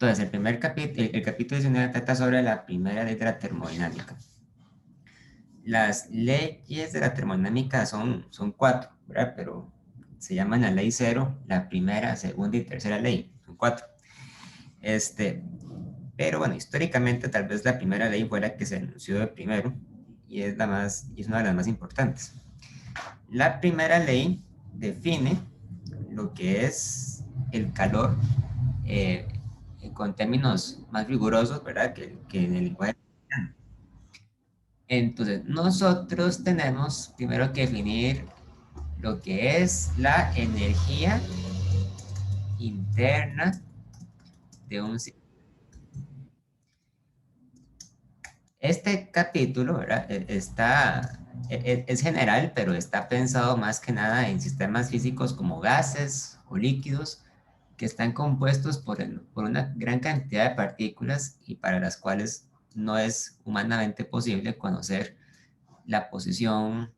Entonces, el capítulo 19 trata sobre la primera ley de la termodinámica. Las leyes de la termodinámica son cuatro, ¿verdad? Pero se llaman la ley cero, la primera, segunda y tercera ley. Son cuatro. Pero bueno, históricamente tal vez la primera ley fue la que se anunció de primero y es una de las más importantes. La primera ley define lo que es el calor eh, con términos más rigurosos, ¿verdad? Que en el lenguaje. Entonces, nosotros tenemos primero que definir lo que es la energía interna de un sistema. Este capítulo, ¿verdad? Es general, pero está pensado más que nada en sistemas físicos como gases o líquidos que están compuestos por una gran cantidad de partículas y para las cuales no es humanamente posible conocer la posición,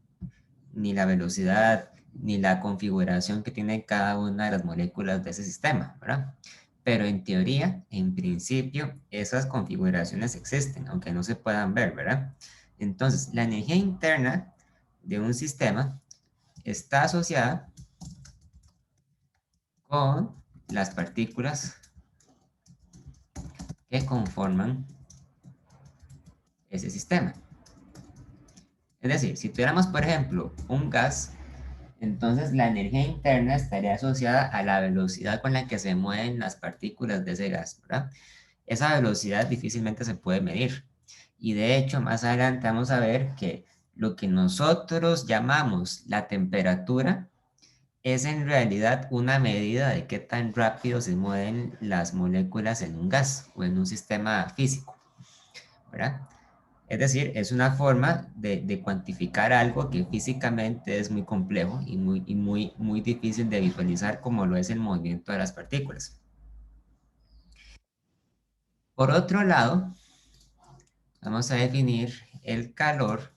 ni la velocidad, ni la configuración que tiene cada una de las moléculas de ese sistema, ¿verdad? Pero en teoría, en principio, esas configuraciones existen, aunque no se puedan ver, ¿verdad? Entonces, la energía interna de un sistema está asociada con las partículas que conforman ese sistema. Es decir, si tuviéramos, por ejemplo, un gas, entonces la energía interna estaría asociada a la velocidad con la que se mueven las partículas de ese gas, ¿verdad? Esa velocidad difícilmente se puede medir. Y de hecho, más adelante vamos a ver que lo que nosotros llamamos la temperatura es en realidad una medida de qué tan rápido se mueven las moléculas en un gas o en un sistema físico, ¿verdad? Es decir, es una forma de cuantificar algo que físicamente es muy complejo y muy difícil de visualizar como lo es el movimiento de las partículas. Por otro lado, vamos a definir el calor.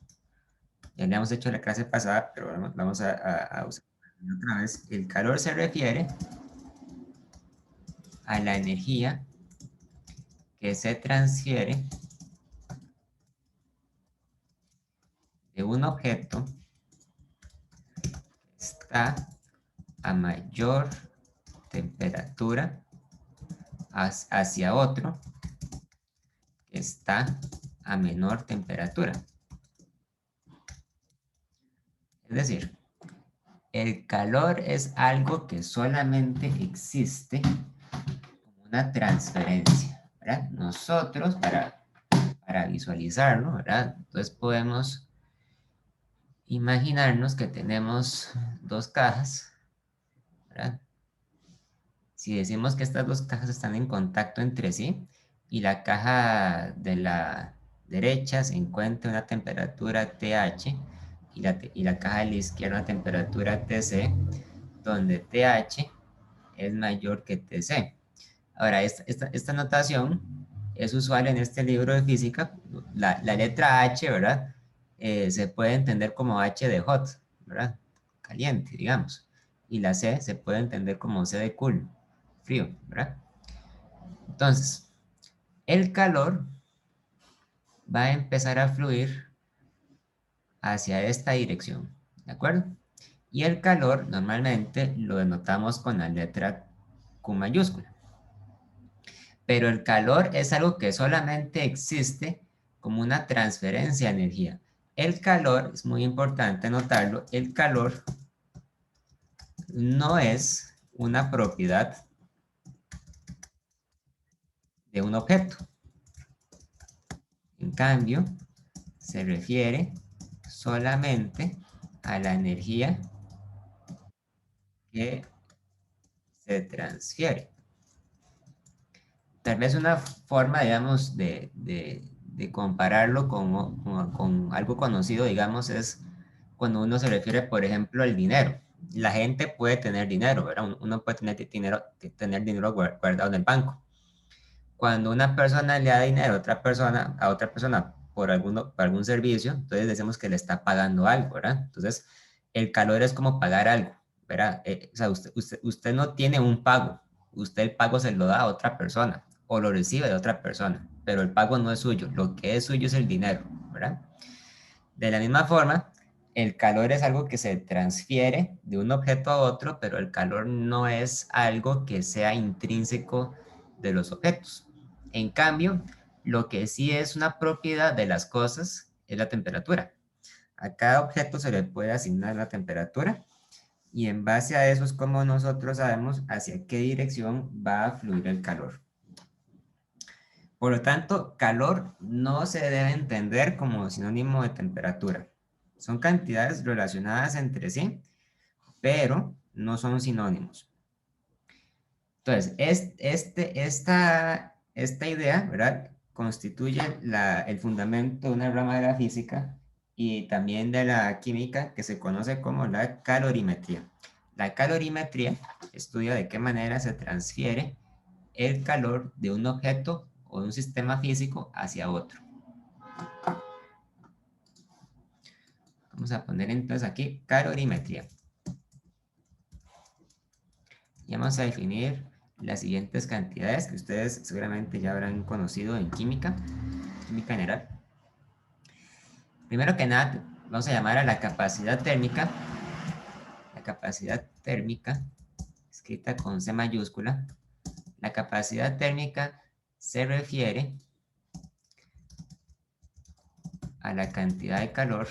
Ya le hemos hecho la clase pasada, pero vamos a usar otra vez. El calor se refiere a la energía que se transfiere de un objeto que está a mayor temperatura hacia otro que está a menor temperatura. Es decir, el calor es algo que solamente existe como una transferencia, ¿verdad? Nosotros, para visualizarlo, ¿verdad? Entonces podemos imaginarnos que tenemos dos cajas, ¿verdad? Si decimos que estas dos cajas están en contacto entre sí y la caja de la derecha se encuentra a una temperatura TH y la caja de la izquierda a una temperatura TC, donde TH es mayor que TC. Ahora, esta notación es usual en este libro de física. La letra H, ¿verdad? Se puede entender como H de hot, ¿verdad? Caliente, digamos. Y la C se puede entender como C de cool, frío, ¿verdad? Entonces, el calor va a empezar a fluir hacia esta dirección, ¿de acuerdo? Y el calor normalmente lo denotamos con la letra Q mayúscula. Pero el calor es algo que solamente existe como una transferencia de energía. El calor, es muy importante notarlo, el calor no es una propiedad de un objeto. En cambio, se refiere solamente a la energía que se transfiere. Tal vez una forma, digamos, de compararlo con algo conocido, digamos, es cuando uno se refiere, por ejemplo, al dinero. La gente puede tener dinero, ¿verdad? Uno puede tener dinero guardado en el banco. Cuando una persona le da dinero a otra persona por algún servicio, entonces decimos que le está pagando algo, ¿verdad? Entonces, el calor es como pagar algo, ¿verdad? O sea, usted no tiene un pago, usted el pago se lo da a otra persona. o lo recibe de otra persona, pero el pago no es suyo, lo que es suyo es el dinero, ¿verdad? De la misma forma, el calor es algo que se transfiere de un objeto a otro, pero el calor no es algo que sea intrínseco de los objetos. En cambio, lo que sí es una propiedad de las cosas es la temperatura. A cada objeto se le puede asignar la temperatura y en base a eso es como nosotros sabemos hacia qué dirección va a fluir el calor. Por lo tanto, calor no se debe entender como sinónimo de temperatura. Son cantidades relacionadas entre sí, pero no son sinónimos. Entonces, esta idea, ¿verdad? Constituye el fundamento de una rama de la física y también de la química que se conoce como la calorimetría. La calorimetría estudia de qué manera se transfiere el calor de un objeto o de un sistema físico hacia otro. Vamos a poner entonces aquí calorimetría. Y vamos a definir las siguientes cantidades que ustedes seguramente ya habrán conocido en química general. Primero que nada, vamos a llamar a la capacidad térmica. La capacidad térmica, escrita con C mayúscula. La capacidad térmica se refiere a la cantidad de calor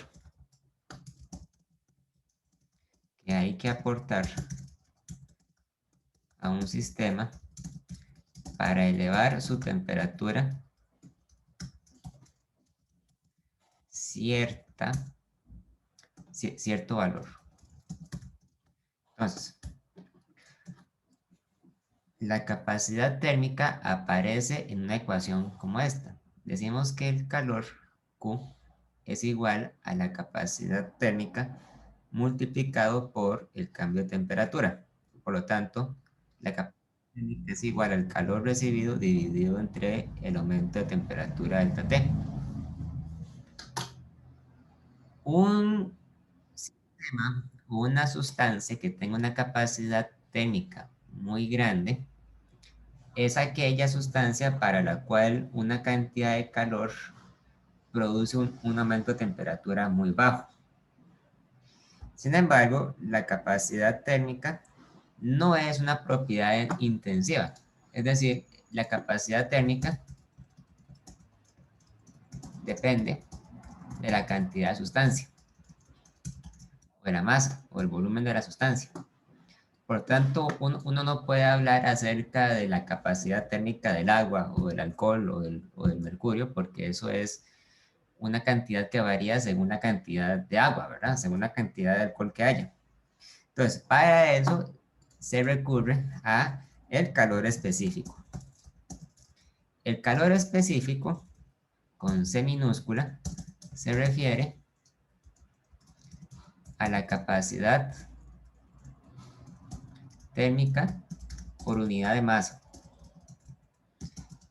que hay que aportar a un sistema para elevar su temperatura cierto valor. Entonces, la capacidad térmica aparece en una ecuación como esta. Decimos que el calor Q es igual a la capacidad térmica multiplicado por el cambio de temperatura. Por lo tanto, la capacidad térmica es igual al calor recibido dividido entre el aumento de temperatura delta T. Un sistema o una sustancia que tenga una capacidad térmica muy grande es aquella sustancia para la cual una cantidad de calor produce un aumento de temperatura muy bajo. Sin embargo, la capacidad térmica no es una propiedad intensiva. Es decir, la capacidad térmica depende de la cantidad de sustancia, o de la masa, o el volumen de la sustancia. Por tanto, uno no puede hablar acerca de la capacidad térmica del agua, o del alcohol, o del mercurio, porque eso es una cantidad que varía según la cantidad de agua, ¿verdad? Según la cantidad de alcohol que haya. Entonces, para eso se recurre a el calor específico. El calor específico, con C minúscula, se refiere a la capacidad térmica por unidad de masa.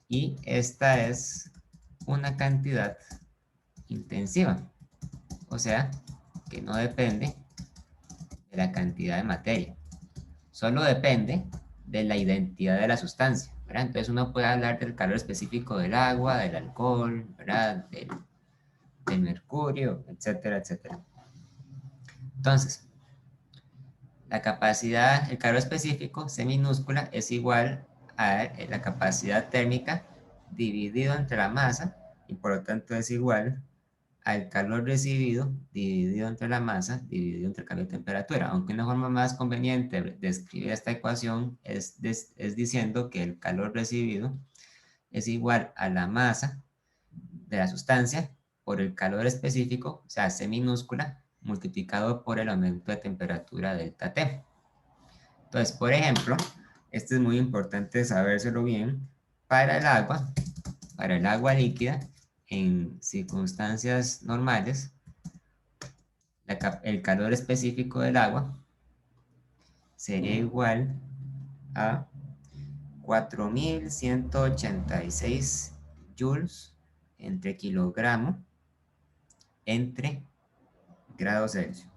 Y esta es una cantidad intensiva, o sea, que no depende de la cantidad de materia, solo depende de la identidad de la sustancia, ¿verdad? Entonces uno puede hablar del calor específico del agua, del alcohol, ¿verdad? Del mercurio, etcétera, etcétera. Entonces, la capacidad, el calor específico, C minúscula, es igual a la capacidad térmica dividido entre la masa y por lo tanto es igual al calor recibido dividido entre la masa dividido entre el cambio de temperatura. Aunque una forma más conveniente de escribir esta ecuación es diciendo que el calor recibido es igual a la masa de la sustancia por el calor específico, o sea, C minúscula, multiplicado por el aumento de temperatura delta T. Entonces, por ejemplo, esto es muy importante sabérselo bien, para el agua líquida, en circunstancias normales, el calor específico del agua sería igual a 4186 joules entre kilogramo entre grados Celsius.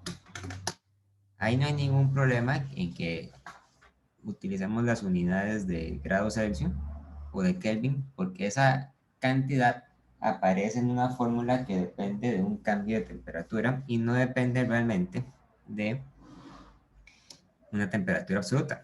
Ahí no hay ningún problema en que utilizamos las unidades de grados Celsius o de Kelvin, porque esa cantidad aparece en una fórmula que depende de un cambio de temperatura y no depende realmente de una temperatura absoluta.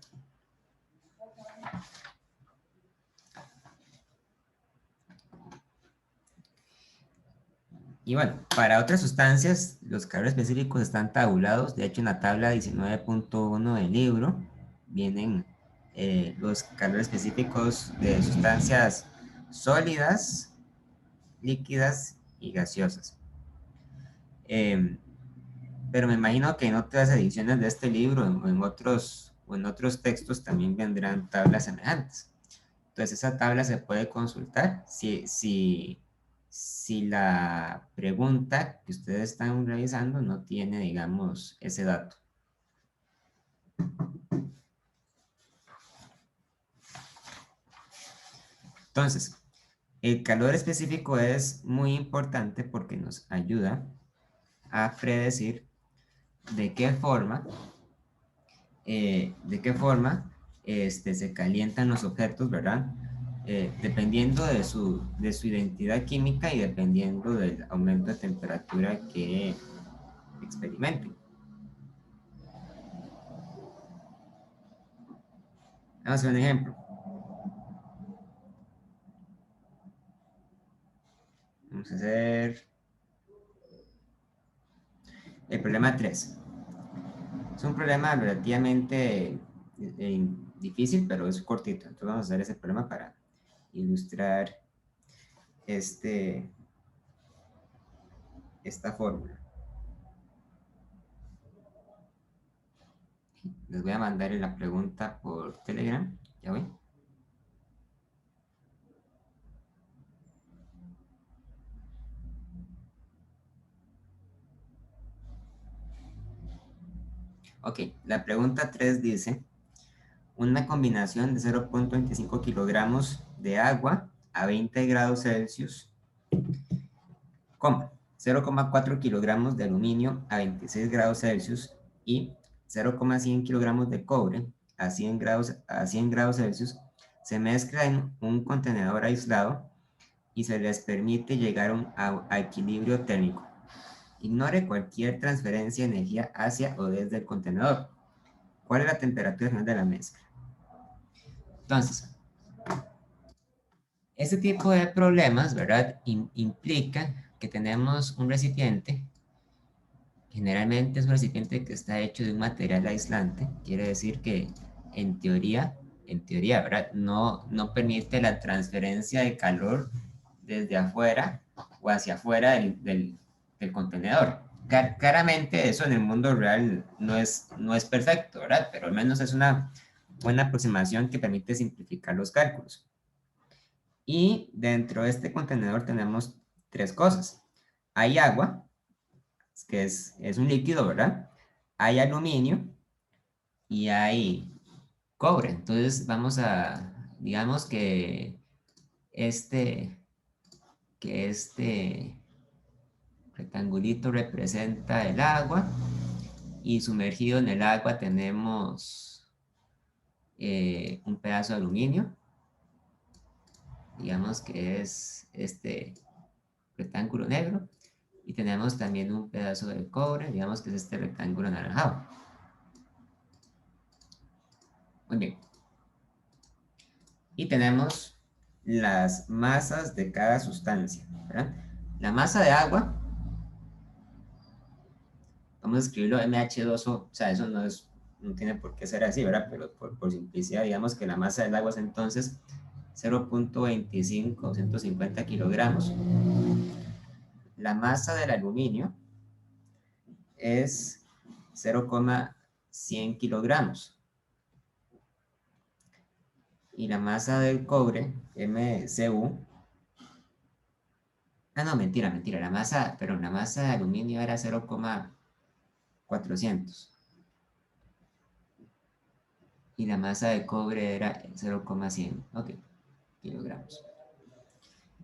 Y bueno, para otras sustancias, los calores específicos están tabulados. De hecho, en la tabla 19.1 del libro vienen los calores específicos de sustancias sólidas, líquidas y gaseosas. Pero me imagino que en otras ediciones de este libro o en otros textos también vendrán tablas semejantes. Entonces esa tabla se puede consultar si la pregunta que ustedes están revisando no tiene, digamos, ese dato. Entonces, el calor específico es muy importante porque nos ayuda a predecir de qué forma, se calientan los objetos, ¿verdad? Dependiendo de su identidad química y dependiendo del aumento de temperatura que experimenten. Vamos a hacer un ejemplo. Vamos a hacer el problema 3. Es un problema relativamente difícil, pero es cortito. Entonces vamos a hacer ese problema para ilustrar esta fórmula. Les voy a mandar la pregunta por Telegram. Ya voy. Ok, la pregunta 3 dice, una combinación de 0.25 kilogramos de agua a 20 grados Celsius, 0,4 kilogramos de aluminio a 26 grados Celsius y 0,100 kilogramos de cobre a 100 grados Celsius se mezcla en un contenedor aislado y se les permite llegar a equilibrio térmico. Ignore cualquier transferencia de energía hacia o desde el contenedor. ¿Cuál es la temperatura final de la mezcla? Entonces, este tipo de problemas, ¿verdad? Implican que tenemos un recipiente. Generalmente es un recipiente que está hecho de un material aislante. Quiere decir que en teoría, ¿verdad? No permite la transferencia de calor desde afuera o hacia afuera del contenedor. Claramente eso en el mundo real no es perfecto, ¿verdad? Pero al menos es una buena aproximación que permite simplificar los cálculos. Y dentro de este contenedor tenemos tres cosas. Hay agua, que es un líquido, ¿verdad? Hay aluminio y hay cobre. Entonces vamos digamos este, que este rectangulito representa el agua y sumergido en el agua tenemos un pedazo de aluminio. Digamos que es este rectángulo negro. Y tenemos también un pedazo de cobre, digamos que es este rectángulo anaranjado. Muy bien. Y tenemos las masas de cada sustancia, ¿verdad? La masa de agua, vamos a escribirlo MH2O, o sea, eso no tiene por qué ser así, ¿verdad? Pero por simplicidad, digamos que la masa del agua es entonces 0.25 o 150 kilogramos. La masa del aluminio es 0,100 kilogramos. Y la masa del cobre, MCU, no, mentira, la masa de aluminio era 0,400 y la masa de cobre era 0,100, ok, kilogramos.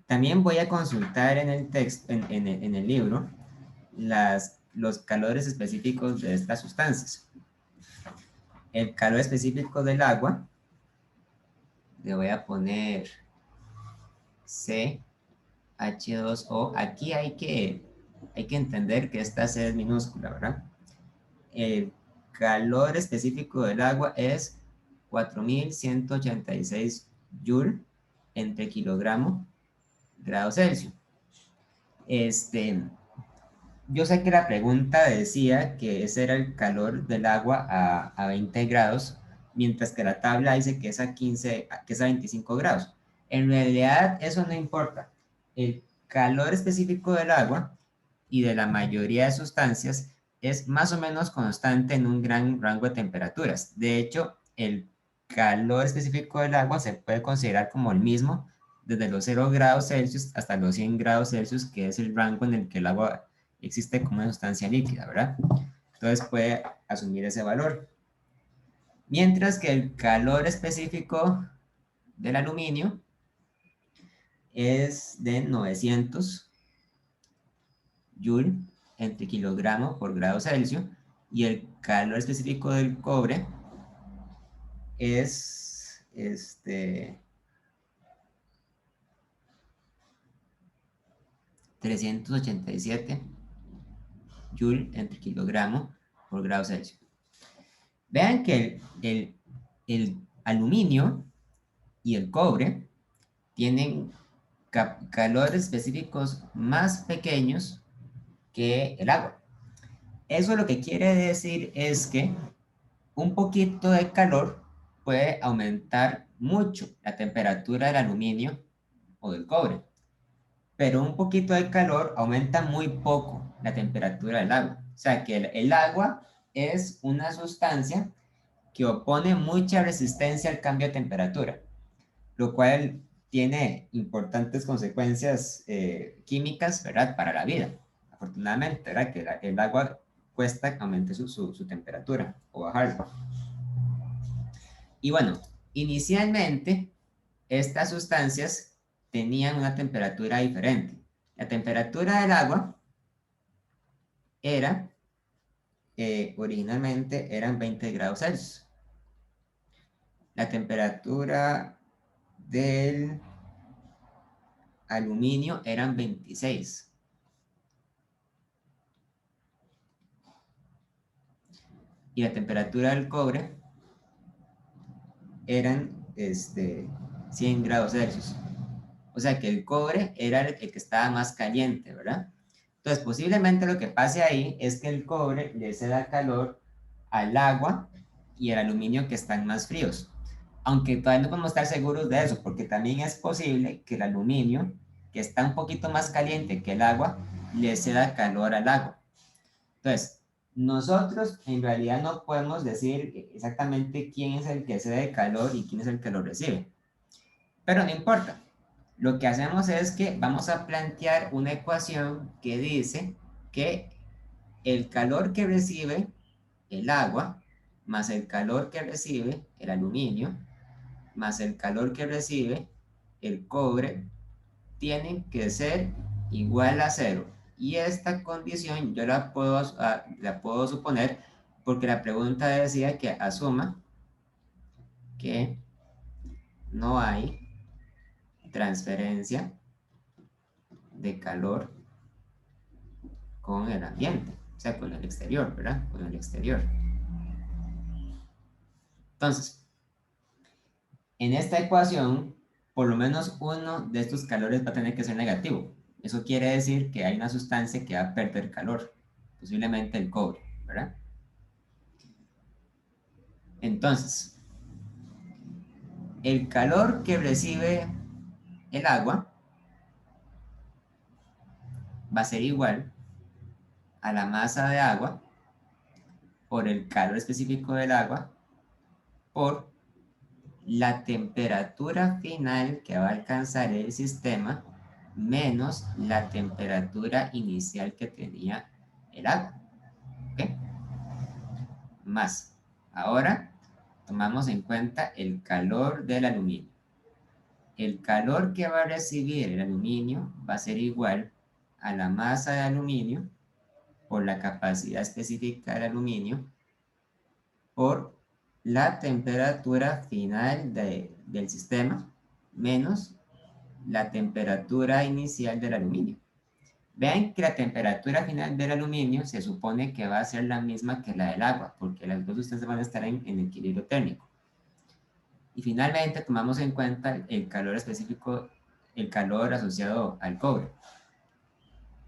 También voy a consultar en el texto, en el libro, los calores específicos de estas sustancias. El calor específico del agua, le voy a poner CH2O. Aquí hay que entender que esta C es minúscula, ¿verdad? El calor específico del agua es 4186 Joule entre kilogramo grado Celsius. Yo sé que la pregunta decía que ese era el calor del agua a 20 grados, mientras que la tabla dice que es a 15, que es a 25 grados. En realidad eso no importa. El calor específico del agua y de la mayoría de sustancias es más o menos constante en un gran rango de temperaturas. De hecho, el calor específico del agua se puede considerar como el mismo desde los 0 grados Celsius hasta los 100 grados Celsius, que es el rango en el que el agua existe como una sustancia líquida, ¿verdad? Entonces puede asumir ese valor. Mientras que el calor específico del aluminio es de 900 Joule entre kilogramo por grado Celsius, y el calor específico del cobre es 387 Joule entre kilogramo por grado Celsius. Vean que el aluminio y el cobre tienen calores específicos más pequeños que el agua. Eso lo que quiere decir es que un poquito de calor puede aumentar mucho la temperatura del aluminio o del cobre, pero un poquito de calor aumenta muy poco la temperatura del agua. O sea que el agua es una sustancia que opone mucha resistencia al cambio de temperatura, lo cual tiene importantes consecuencias químicas, ¿verdad? Para la vida. Afortunadamente, ¿verdad? Que el agua cuesta que aumente su temperatura o bajarla. Y bueno, inicialmente estas sustancias tenían una temperatura diferente. La temperatura del agua era, originalmente eran 20 grados Celsius. La temperatura del aluminio eran 26. Y la temperatura del cobre eran 100 grados Celsius. O sea que el cobre era el que estaba más caliente, ¿verdad? Entonces, posiblemente lo que pase ahí es que el cobre le ceda calor al agua y el aluminio que están más fríos. Aunque todavía no podemos estar seguros de eso, porque también es posible que el aluminio, que está un poquito más caliente que el agua, le ceda calor al agua. Entonces, nosotros en realidad no podemos decir exactamente quién es el que cede calor y quién es el que lo recibe. Pero no importa. Lo que hacemos es que vamos a plantear una ecuación que dice que el calor que recibe el agua más el calor que recibe el aluminio más el calor que recibe el cobre tienen que ser igual a cero. Y esta condición yo la puedo suponer porque la pregunta decía que asuma que no hay transferencia de calor con el ambiente, o sea, con el exterior, ¿verdad? Con el exterior. Entonces, en esta ecuación, por lo menos uno de estos calores va a tener que ser negativo. Eso quiere decir que hay una sustancia que va a perder calor, posiblemente el cobre, ¿verdad? Entonces, el calor que recibe el agua va a ser igual a la masa de agua por el calor específico del agua por la temperatura final que va a alcanzar el sistema menos la temperatura inicial que tenía el agua. ¿Ok? Más. Ahora tomamos en cuenta el calor del aluminio. El calor que va a recibir el aluminio va a ser igual a la masa de aluminio por la capacidad específica del aluminio por la temperatura final del sistema menos la temperatura inicial del aluminio. Vean que la temperatura final del aluminio se supone que va a ser la misma que la del agua, porque las dos ustedes van a estar en equilibrio térmico. Y finalmente tomamos en cuenta el calor específico, el calor asociado al cobre,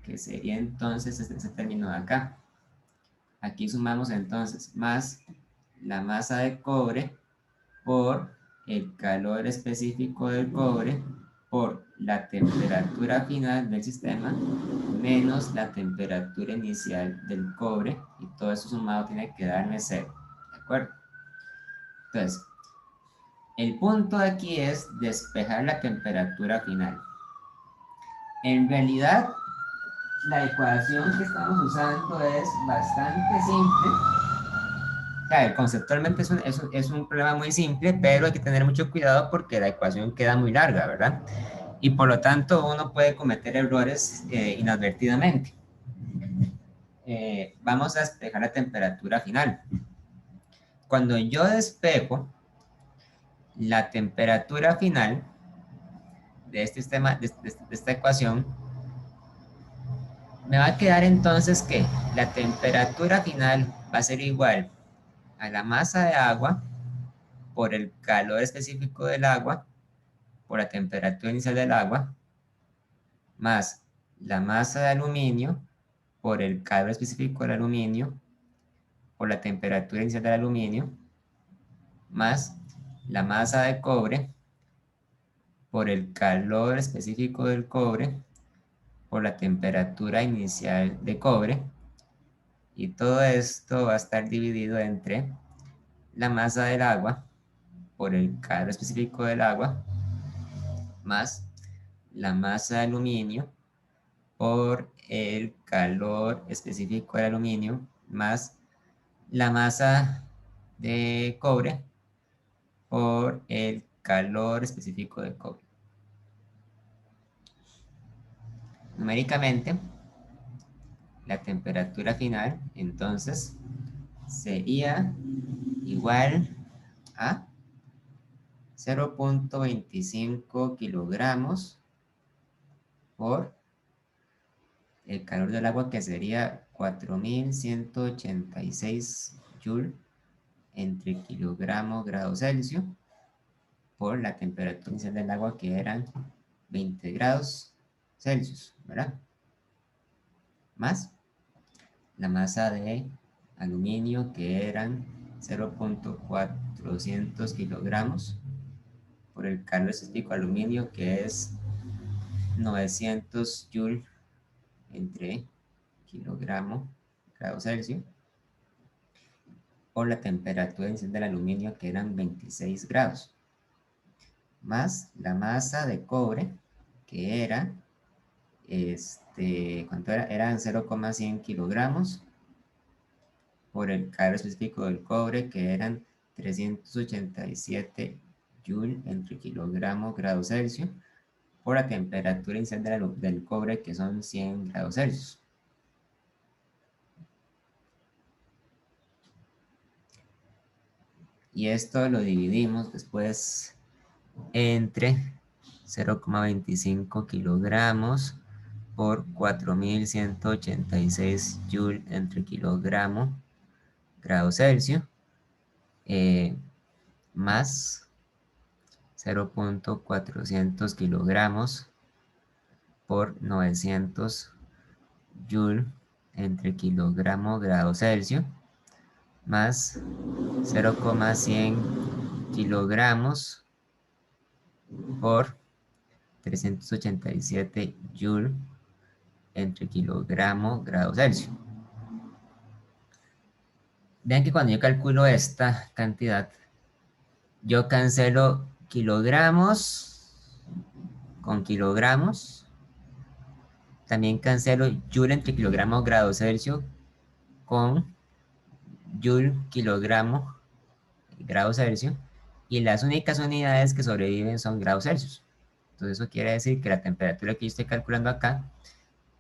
que sería entonces ese término de acá. Aquí sumamos entonces más la masa de cobre por el calor específico del cobre por la temperatura final del sistema menos la temperatura inicial del cobre, y todo eso sumado tiene que darme 0, ¿de acuerdo? Entonces, el punto aquí es despejar la temperatura final. En realidad, la ecuación que estamos usando es bastante simple. Claro, conceptualmente es un problema muy simple, pero hay que tener mucho cuidado porque la ecuación queda muy larga, ¿verdad? Y por lo tanto uno puede cometer errores inadvertidamente. Vamos a despejar la temperatura final. Cuando yo despejo la temperatura final de este sistema, de esta ecuación, me va a quedar entonces que la temperatura final va a ser igual a la masa de agua por el calor específico del agua, por la temperatura inicial del agua, más la masa de aluminio por el calor específico del aluminio, por la temperatura inicial del aluminio, más la masa de cobre por el calor específico del cobre, por la temperatura inicial de cobre, y todo esto va a estar dividido entre la masa del agua por el calor específico del agua, más la masa de aluminio por el calor específico del aluminio, más la masa de cobre por el calor específico del cobre. Numéricamente, la temperatura final entonces sería igual a 0.25 kilogramos por el calor del agua, que sería 4186 joule entre kilogramo grado Celsius, por la temperatura inicial del agua, que eran 20 grados Celsius, ¿verdad? Más la masa de aluminio, que eran 0.400 kilogramos, por el calor específico de aluminio, que es 900 joule entre kilogramo grado Celsius, por la temperatura inicial del aluminio, que eran 26 grados, más la masa de cobre, que era, ¿cuánto era? Eran 0,100 kilogramos, por el calor específico del cobre, que eran 387 joule entre kilogramo grado Celsius, por la temperatura inicial del cobre, que son 100 grados Celsius. Y esto lo dividimos después entre 0,25 kilogramos por 4186 joule entre kilogramo grado Celsius, más 0.400 kilogramos por 900 joule entre kilogramo grado Celsius, más 0,100 kilogramos por 387 joule entre kilogramo grado Celsius. Vean que cuando yo calculo esta cantidad, yo cancelo kilogramos con kilogramos. También cancelo joule entre kilogramo grado Celsius con joule kilogramo grado Celsius. Y las únicas unidades que sobreviven son grados Celsius. Entonces eso quiere decir que la temperatura que yo estoy calculando acá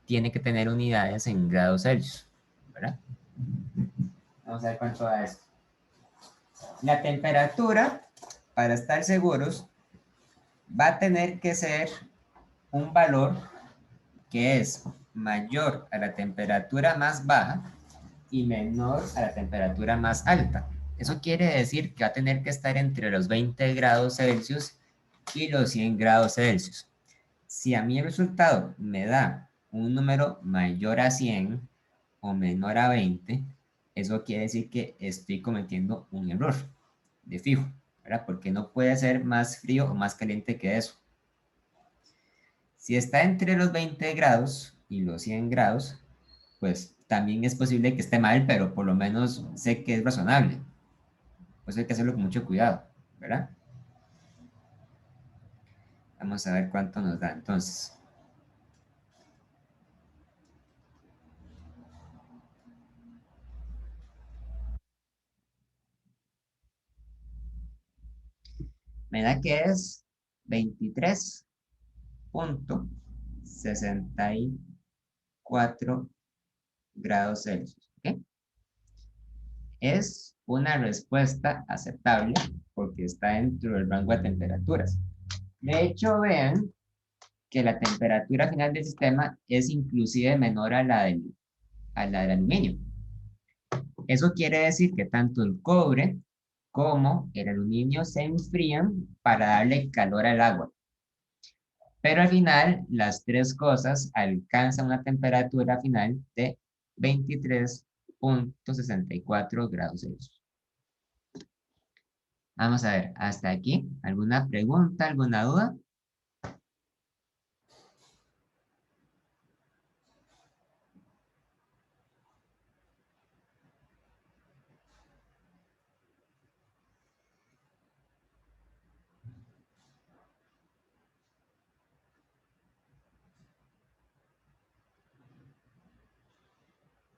tiene que tener unidades en grados Celsius, ¿verdad? Vamos a ver cuánto da esto. La temperatura, para estar seguros, va a tener que ser un valor que es mayor a la temperatura más baja y menor a la temperatura más alta. Eso quiere decir que va a tener que estar entre los 20 grados Celsius y los 100 grados Celsius. Si a mí el resultado me da un número mayor a 100 o menor a 20, eso quiere decir que estoy cometiendo un error de fijo, ¿verdad? Porque no puede ser más frío o más caliente que eso. Si está entre los 20 grados y los 100 grados, pues también es posible que esté mal, pero por lo menos sé que es razonable. Pues hay que hacerlo con mucho cuidado, ¿verdad? Vamos a ver cuánto nos da entonces. Me da que es 23.64 grados Celsius. ¿Ok? Es una respuesta aceptable porque está dentro del rango de temperaturas. De hecho, vean que la temperatura final del sistema es inclusive menor a la del aluminio. Eso quiere decir que tanto el cobre como el aluminio se enfrían para darle calor al agua. Pero al final, las tres cosas alcanzan una temperatura final de 23.64 grados Celsius. Vamos a ver, hasta aquí. ¿Alguna pregunta, alguna duda?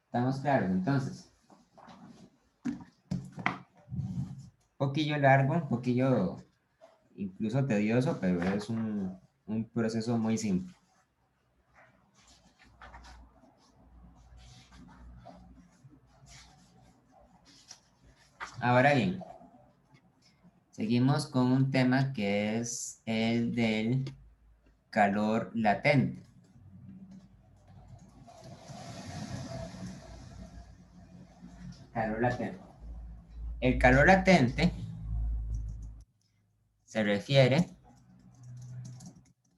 ¿Estamos claros entonces? Un poquillo largo, un poquillo incluso tedioso, pero es un proceso muy simple. Ahora bien, seguimos con un tema que es el del calor latente. Calor latente. El calor latente se refiere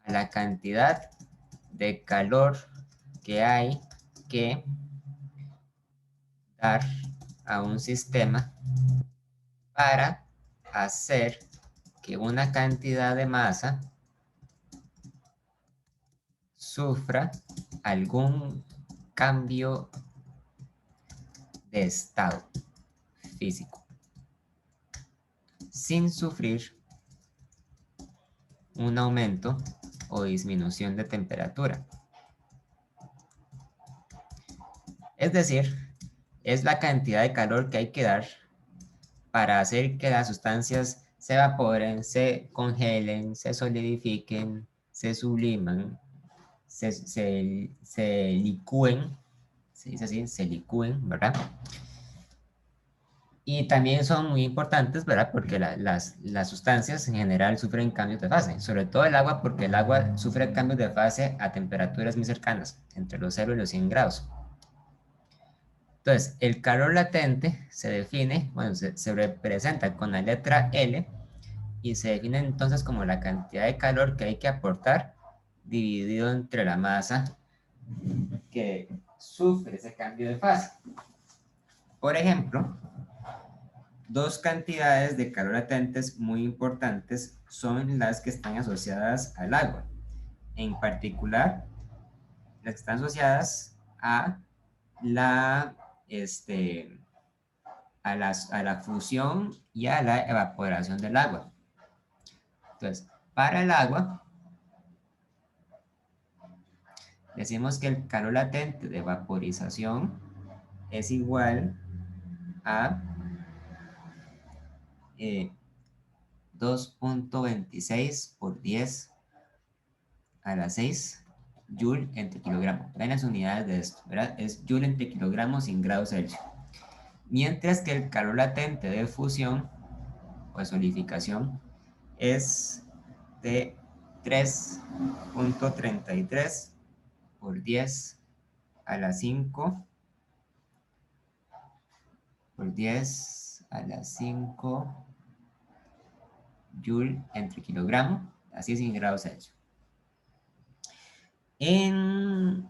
a la cantidad de calor que hay que dar a un sistema para hacer que una cantidad de masa sufra algún cambio de estado físico sin sufrir un aumento o disminución de temperatura. Es decir, es la cantidad de calor que hay que dar para hacer que las sustancias se evaporen, se congelen, se solidifiquen, se subliman, se licúen, se dice así, se licúen, ¿verdad? Y también son muy importantes, ¿verdad? Porque las sustancias en general sufren cambios de fase, sobre todo el agua, porque el agua sufre cambios de fase a temperaturas muy cercanas, entre los 0 y los 100 grados. Entonces, el calor latente se define, bueno, se representa con la letra L y se define entonces como la cantidad de calor que hay que aportar dividido entre la masa que sufre ese cambio de fase. Por ejemplo, dos cantidades de calor latentes muy importantes son las que están asociadas al agua. En particular, las que están asociadas a la, a la fusión y a la evaporación del agua. Entonces, para el agua, decimos que el calor latente de vaporización es igual a 2.26 por 10 a la 6 joule entre kilogramo. Vean las unidades de esto, ¿verdad? Es joule entre kilogramos sin grados Celsius. Mientras que el calor latente de fusión o de solidificación es de 3.33 por 10 a la 5 por 10 a la 5 joule entre kilogramo, así es en grados Celsius. En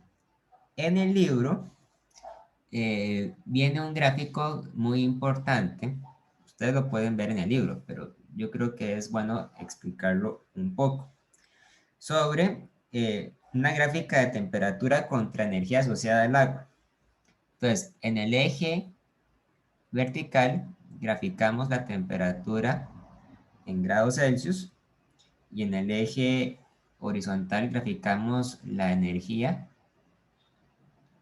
el libro viene un gráfico muy importante. Ustedes lo pueden ver en el libro, pero yo creo que es bueno explicarlo un poco. Sobre una gráfica de temperatura contra energía asociada al agua. Entonces, en el eje vertical graficamos la temperatura en grados Celsius y en el eje horizontal graficamos la energía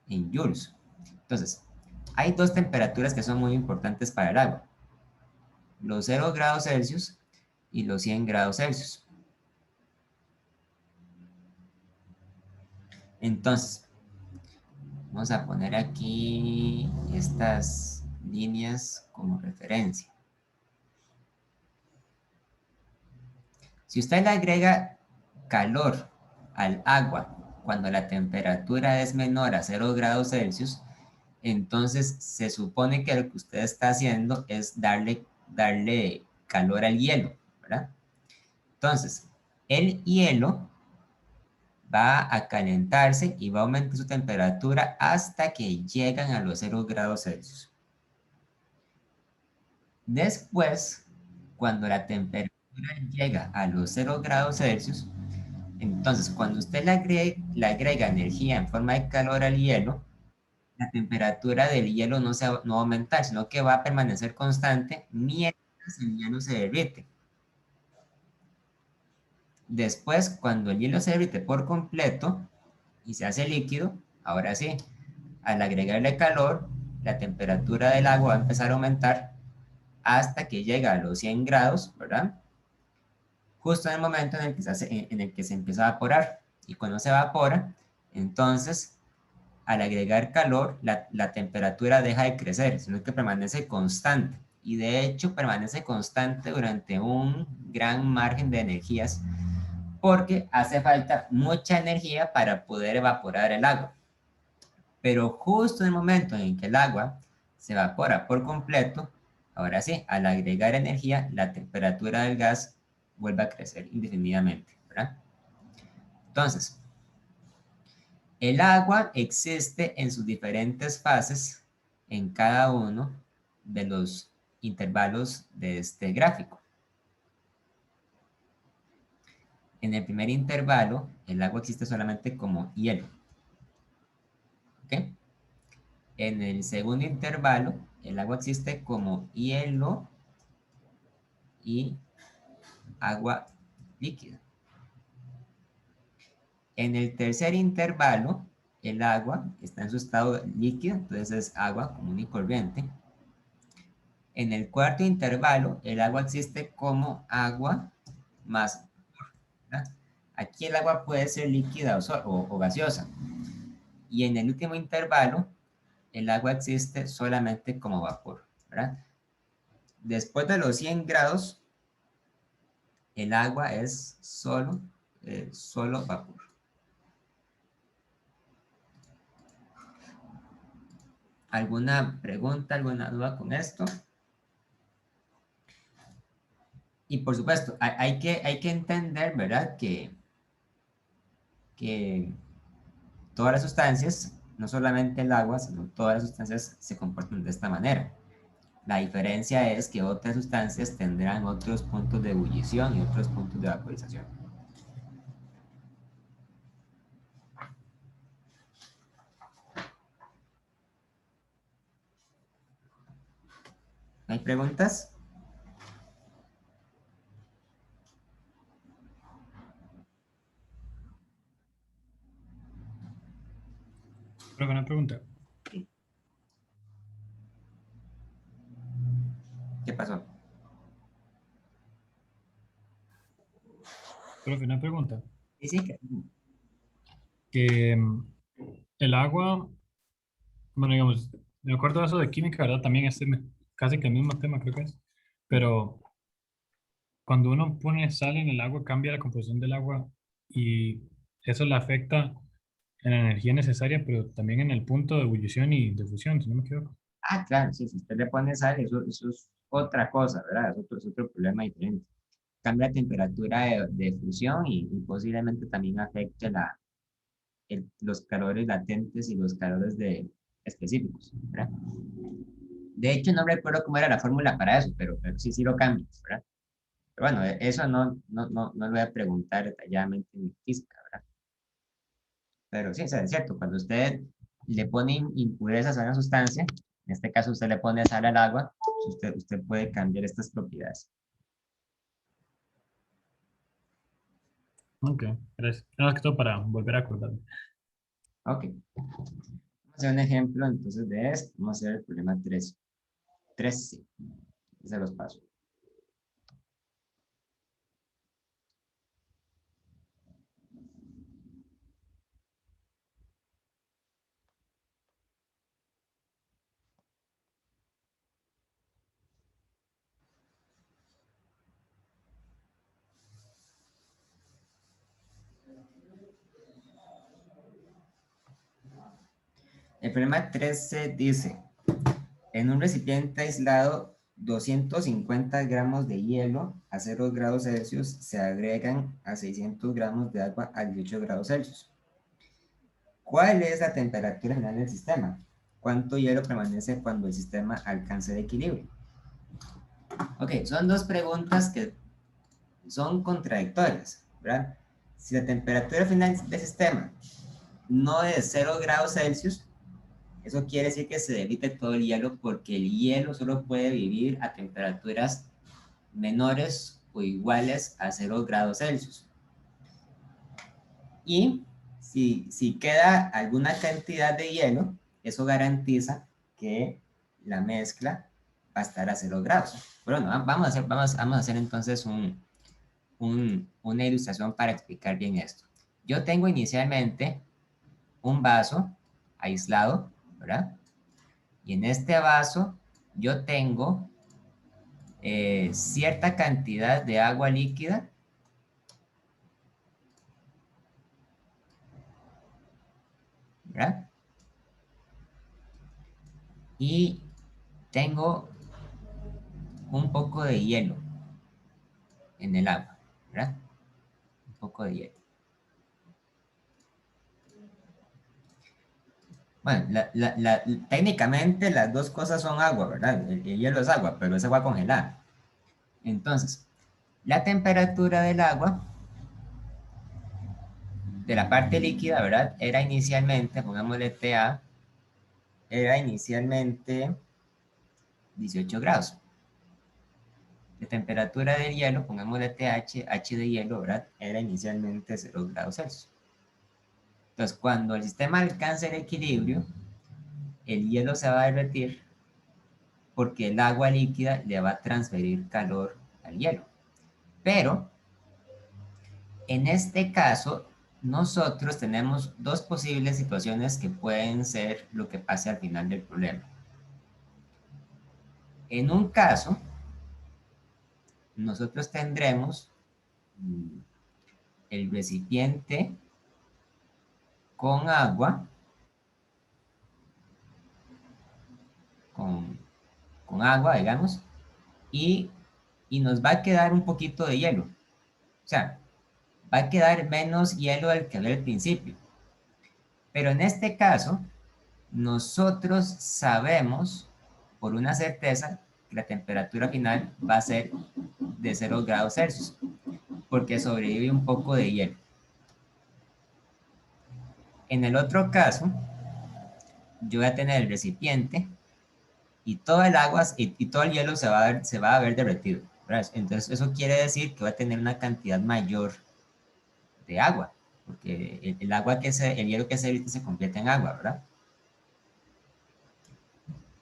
en joules. Entonces, hay dos temperaturas que son muy importantes para el agua. Los 0 grados Celsius y los 100 grados Celsius. Entonces, vamos a poner aquí estas líneas como referencia. Si usted le agrega calor al agua cuando la temperatura es menor a 0 grados Celsius, entonces se supone que lo que usted está haciendo es darle calor al hielo, ¿verdad? Entonces, el hielo va a calentarse y va a aumentar su temperatura hasta que llegan a los 0 grados Celsius. Después, cuando la temperatura llega a los 0 grados Celsius, entonces cuando usted le agrega energía en forma de calor al hielo, la temperatura del hielo no va a aumentar, sino que va a permanecer constante mientras el hielo se derrite. Después, cuando el hielo se derrite por completo y se hace líquido, ahora sí, al agregarle calor, la temperatura del agua va a empezar a aumentar hasta que llega a los 100 grados, ¿verdad? Justo en el momento en el que se empieza a evaporar. Y cuando se evapora, entonces, al agregar calor, la temperatura deja de crecer, sino que permanece constante. Y de hecho, permanece constante durante un gran margen de energías, porque hace falta mucha energía para poder evaporar el agua. Pero justo en el momento en que el agua se evapora por completo, ahora sí, al agregar energía, la temperatura del gas vuelve a crecer indefinidamente, ¿verdad? Entonces, el agua existe en sus diferentes fases en cada uno de los intervalos de este gráfico. En el primer intervalo, el agua existe solamente como hielo. ¿Ok? En el segundo intervalo, el agua existe como hielo y agua líquida. En el tercer intervalo, el agua está en su estado líquido, entonces es agua común y corriente. En el cuarto intervalo, el agua existe como agua más vapor, ¿verdad? Aquí el agua puede ser líquida o gaseosa. Y en el último intervalo, el agua existe solamente como vapor, ¿verdad? Después de los 100 grados, el agua es solo vapor. ¿Alguna pregunta, alguna duda con esto? Y por supuesto, hay que entender, ¿verdad? Que todas las sustancias, no solamente el agua, sino todas las sustancias se comportan de esta manera. La diferencia es que otras sustancias tendrán otros puntos de ebullición y otros puntos de vaporización. ¿Hay preguntas? Creo que una pregunta. ¿Qué pasó? Profe, una pregunta. Sí, sí. Que el agua, bueno, digamos, me acuerdo de eso de química, ¿verdad? También es casi que el mismo tema, creo que es. Pero cuando uno pone sal en el agua, cambia la composición del agua y eso le afecta en la energía necesaria, pero también en el punto de ebullición y de fusión, si no me equivoco. Ah, claro, sí, si usted le pone sal, eso es otra cosa, ¿verdad? Es otro problema diferente. Cambia la temperatura de fusión y posiblemente también afecte los calores latentes y los calores específicos, ¿verdad? De hecho, no recuerdo cómo era la fórmula para eso, pero sí, sí lo cambia, ¿verdad? Pero bueno, eso no lo voy a preguntar detalladamente en física, ¿verdad? Pero sí, o sea, es cierto, cuando usted le pone impurezas a una sustancia, en este caso usted le pone sal al agua, pues usted puede cambiar estas propiedades. Ok, gracias. Nada más que todo para volver a acordarme. Ok, vamos a hacer un ejemplo entonces de esto. Vamos a hacer el problema 13. 13, se los paso. El problema 13 dice, en un recipiente aislado, 250 gramos de hielo a 0 grados Celsius se agregan a 600 gramos de agua a 18 grados Celsius. ¿Cuál es la temperatura final del sistema? ¿Cuánto hielo permanece cuando el sistema alcance el equilibrio? Ok, son dos preguntas que son contradictorias, ¿verdad? Si la temperatura final del sistema no es 0 grados Celsius, eso quiere decir que se derrite todo el hielo porque el hielo solo puede vivir a temperaturas menores o iguales a 0 grados Celsius. Y si queda alguna cantidad de hielo, eso garantiza que la mezcla va a estar a 0 grados. Bueno, vamos a hacer entonces una ilustración para explicar bien esto. Yo tengo inicialmente un vaso aislado, ¿verdad? Y en este vaso yo tengo cierta cantidad de agua líquida, ¿verdad? Y tengo un poco de hielo en el agua, ¿verdad? Un poco de hielo. Bueno, técnicamente las dos cosas son agua, ¿verdad? El hielo es agua, pero es agua congelada. Entonces, la temperatura del agua, de la parte líquida, ¿verdad? Era inicialmente, pongámosle TA, era inicialmente 18 grados. La temperatura del hielo, pongámosle TH, H de hielo, ¿verdad? Era inicialmente 0 grados Celsius. Entonces, cuando el sistema alcance el equilibrio, el hielo se va a derretir porque el agua líquida le va a transferir calor al hielo. Pero, en este caso, nosotros tenemos dos posibles situaciones que pueden ser lo que pase al final del problema. En un caso, nosotros tendremos el recipiente con agua, con, con agua, digamos, y, y nos va a quedar un poquito de hielo. O sea, va a quedar menos hielo del que había al principio. Pero en este caso, nosotros sabemos por una certeza que la temperatura final va a ser de 0 grados Celsius, porque sobrevive un poco de hielo. En el otro caso, yo voy a tener el recipiente y todo el agua y todo el hielo se va a ver derretido, ¿verdad? Entonces eso quiere decir que va a tener una cantidad mayor de agua, porque el agua el hielo que se derrite se convierte en agua, ¿verdad?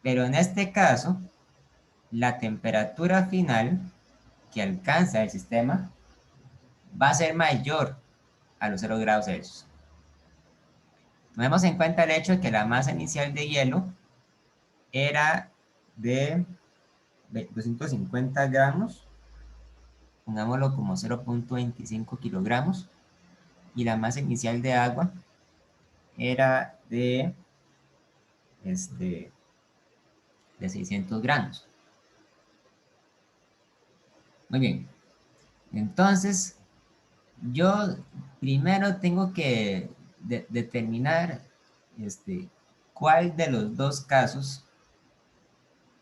Pero en este caso, la temperatura final que alcanza el sistema va a ser mayor a los 0 grados Celsius. Tomemos en cuenta el hecho de que la masa inicial de hielo era de 250 gramos, pongámoslo como 0.25 kilogramos, y la masa inicial de agua era de 600 gramos. Muy bien. Entonces, yo primero tengo que determinar cuál de los dos casos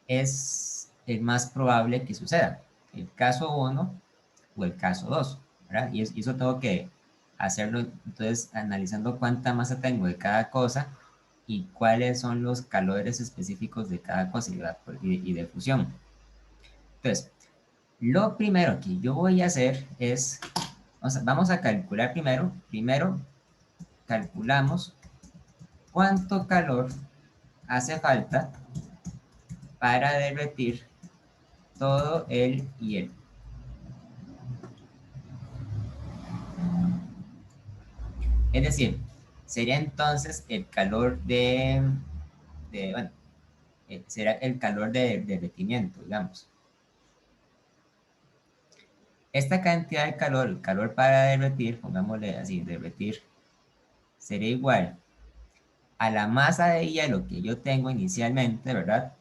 es el más probable que suceda. El caso 1 o el caso 2, ¿verdad? Y eso tengo que hacerlo, entonces, analizando cuánta masa tengo de cada cosa y cuáles son los calores específicos de cada cosa y de fusión. Entonces, lo primero que yo voy a hacer es, vamos a calcular primero calculamos cuánto calor hace falta para derretir todo el hielo. Es decir, sería entonces el calor bueno, será el calor de derretimiento, digamos. Esta cantidad de calor, el calor para derretir, pongámosle así, derretir, sería igual a la masa de hielo que yo tengo inicialmente, ¿verdad?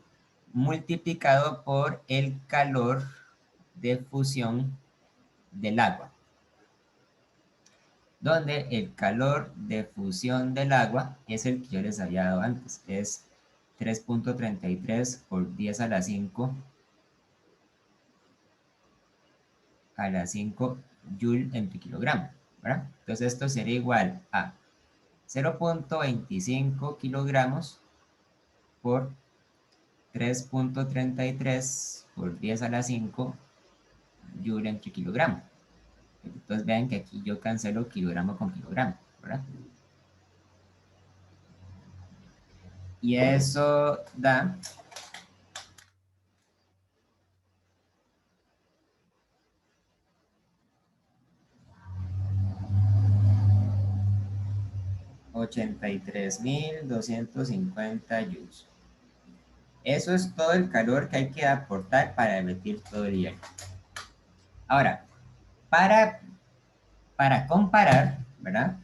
Multiplicado por el calor de fusión del agua, donde el calor de fusión del agua es el que yo les había dado antes, es 3.33 por 10 a la 5 joule entre kilogramo, ¿verdad? Entonces esto sería igual a 0.25 kilogramos por 3.33 por 10 a la 5 joule entre kilogramo. Entonces vean que aquí yo cancelo kilogramo con kilogramo, ¿verdad? Y eso da 83.250 joules. Eso es todo el calor que hay que aportar para derretir todo el hielo. Ahora, para comparar, ¿verdad?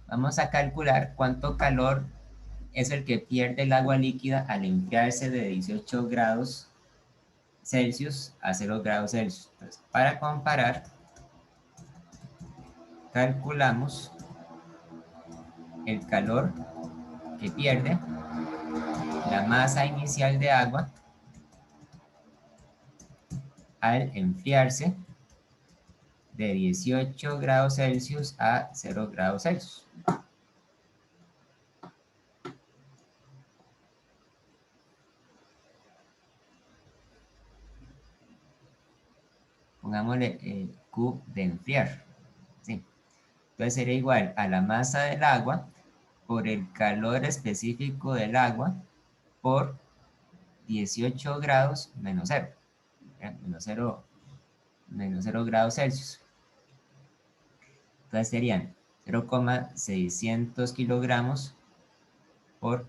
Vamos a calcular cuánto calor es el que pierde el agua líquida al enfriarse de 18 grados Celsius a 0 grados Celsius. Entonces, para comparar, calculamos el calor que pierde la masa inicial de agua al enfriarse de 18 grados Celsius a 0 grados Celsius. Pongámosle Q de enfriar. ¿Sí? Entonces sería igual a la masa del agua por el calor específico del agua por 18 grados menos 0. Menos 0 grados Celsius. Entonces serían 0,600 kilogramos por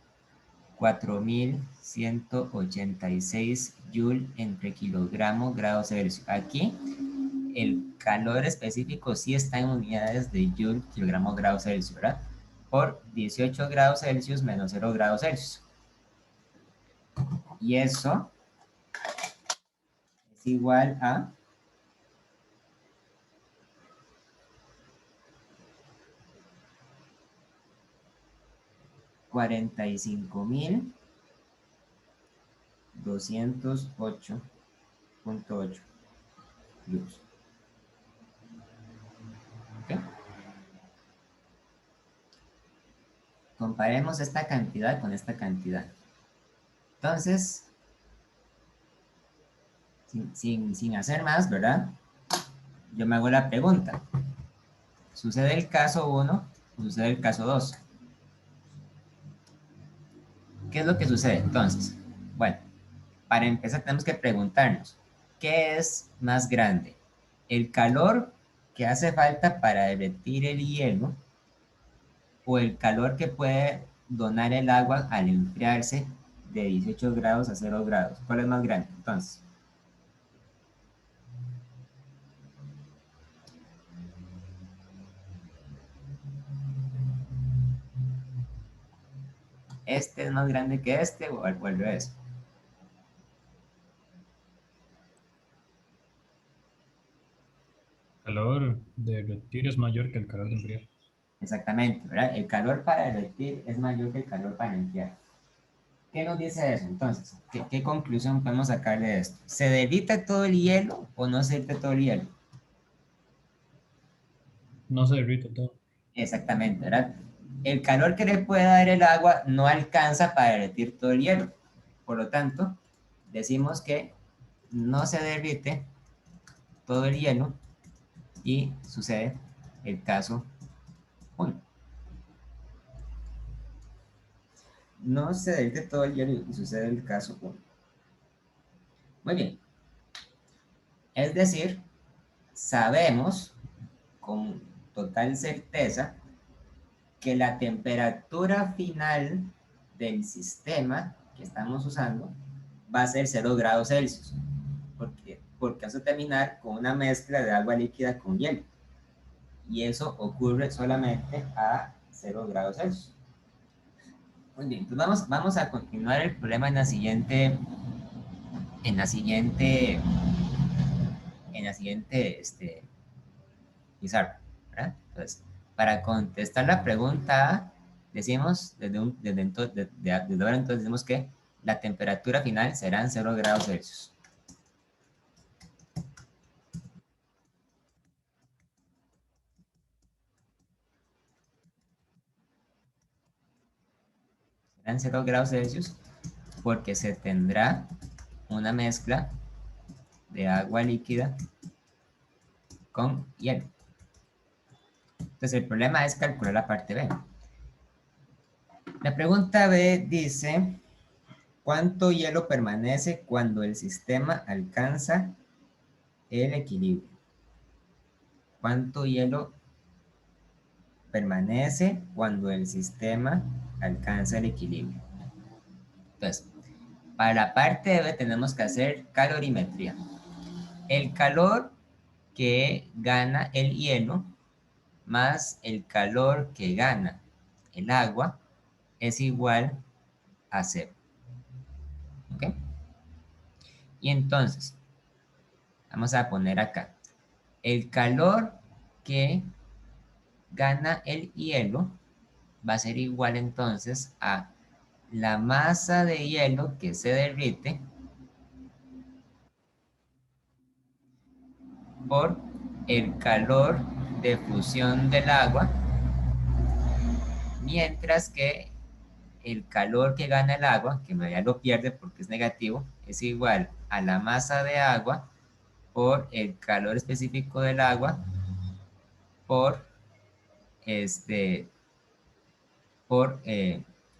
4.186 joule entre kilogramo grados Celsius. Aquí el calor específico sí está en unidades de joule kilogramo grados Celsius, ¿verdad? Por 18 grados Celsius menos 0 grados Celsius. Y eso es igual a 45.208.8 joules. ¿Okay? Comparemos esta cantidad con esta cantidad. Entonces, sin hacer más, ¿verdad? Yo me hago la pregunta. ¿Sucede el caso 1 o sucede el caso 2? ¿Qué es lo que sucede entonces? Bueno, para empezar tenemos que preguntarnos, ¿qué es más grande? ¿El calor que hace falta para derretir el hielo o el calor que puede donar el agua al enfriarse de 18 grados a 0 grados? ¿Cuál es más grande entonces? este es más grande que este o al revés. Calor de derretir es mayor que el calor de enfriar. Exactamente, ¿verdad? El calor para derretir es mayor que el calor para enfriar. ¿Qué nos dice eso? Entonces, ¿qué conclusión podemos sacar de esto? ¿Se derrite todo el hielo o no se derrite todo el hielo? No se derrite todo. Exactamente, ¿verdad? El calor que le puede dar el agua no alcanza para derretir todo el hielo. Por lo tanto, decimos que no se derrite todo el hielo y sucede el caso 1. No se derrite todo el hielo y sucede el caso 1. Muy bien. Es decir, sabemos con total certeza que la temperatura final del sistema que estamos usando va a ser 0 grados Celsius. Porque vamos a terminar con una mezcla de agua líquida con hielo. Y eso ocurre solamente a 0 grados Celsius. Muy bien, entonces vamos a continuar el problema en la siguiente pizarra, ¿verdad? Entonces, para contestar la pregunta A, decimos, desde ahora entonces decimos que la temperatura final serán 0 grados Celsius. Serán 0 grados Celsius porque se tendrá una mezcla de agua líquida con hielo. Entonces el problema es calcular la parte B. La pregunta B dice, ¿cuánto hielo permanece cuando el sistema alcanza el equilibrio? ¿Cuánto hielo permanece cuando el sistema alcanza el equilibrio? Entonces, para la parte B tenemos que hacer calorimetría. El calor que gana el hielo más el calor que gana el agua es igual a 0. ¿Ok? Y entonces, vamos a poner acá. El calor que gana el hielo va a ser igual entonces a la masa de hielo que se derrite por el calor de fusión del agua, mientras que el calor que gana el agua, que ya lo pierde porque es negativo, es igual a la masa de agua por el calor específico del agua por este por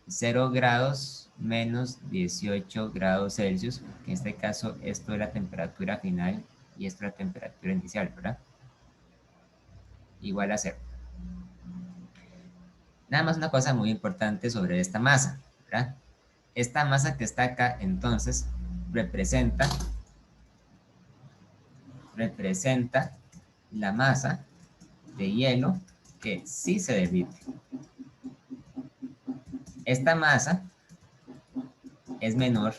0 grados menos 18 grados Celsius, que en este caso esto es la temperatura final y esto es la temperatura inicial, ¿verdad? Igual a 0. Nada más una cosa muy importante sobre esta masa, ¿verdad? Esta masa que está acá, entonces, representa la masa de hielo que sí se derrite. Esta masa es menor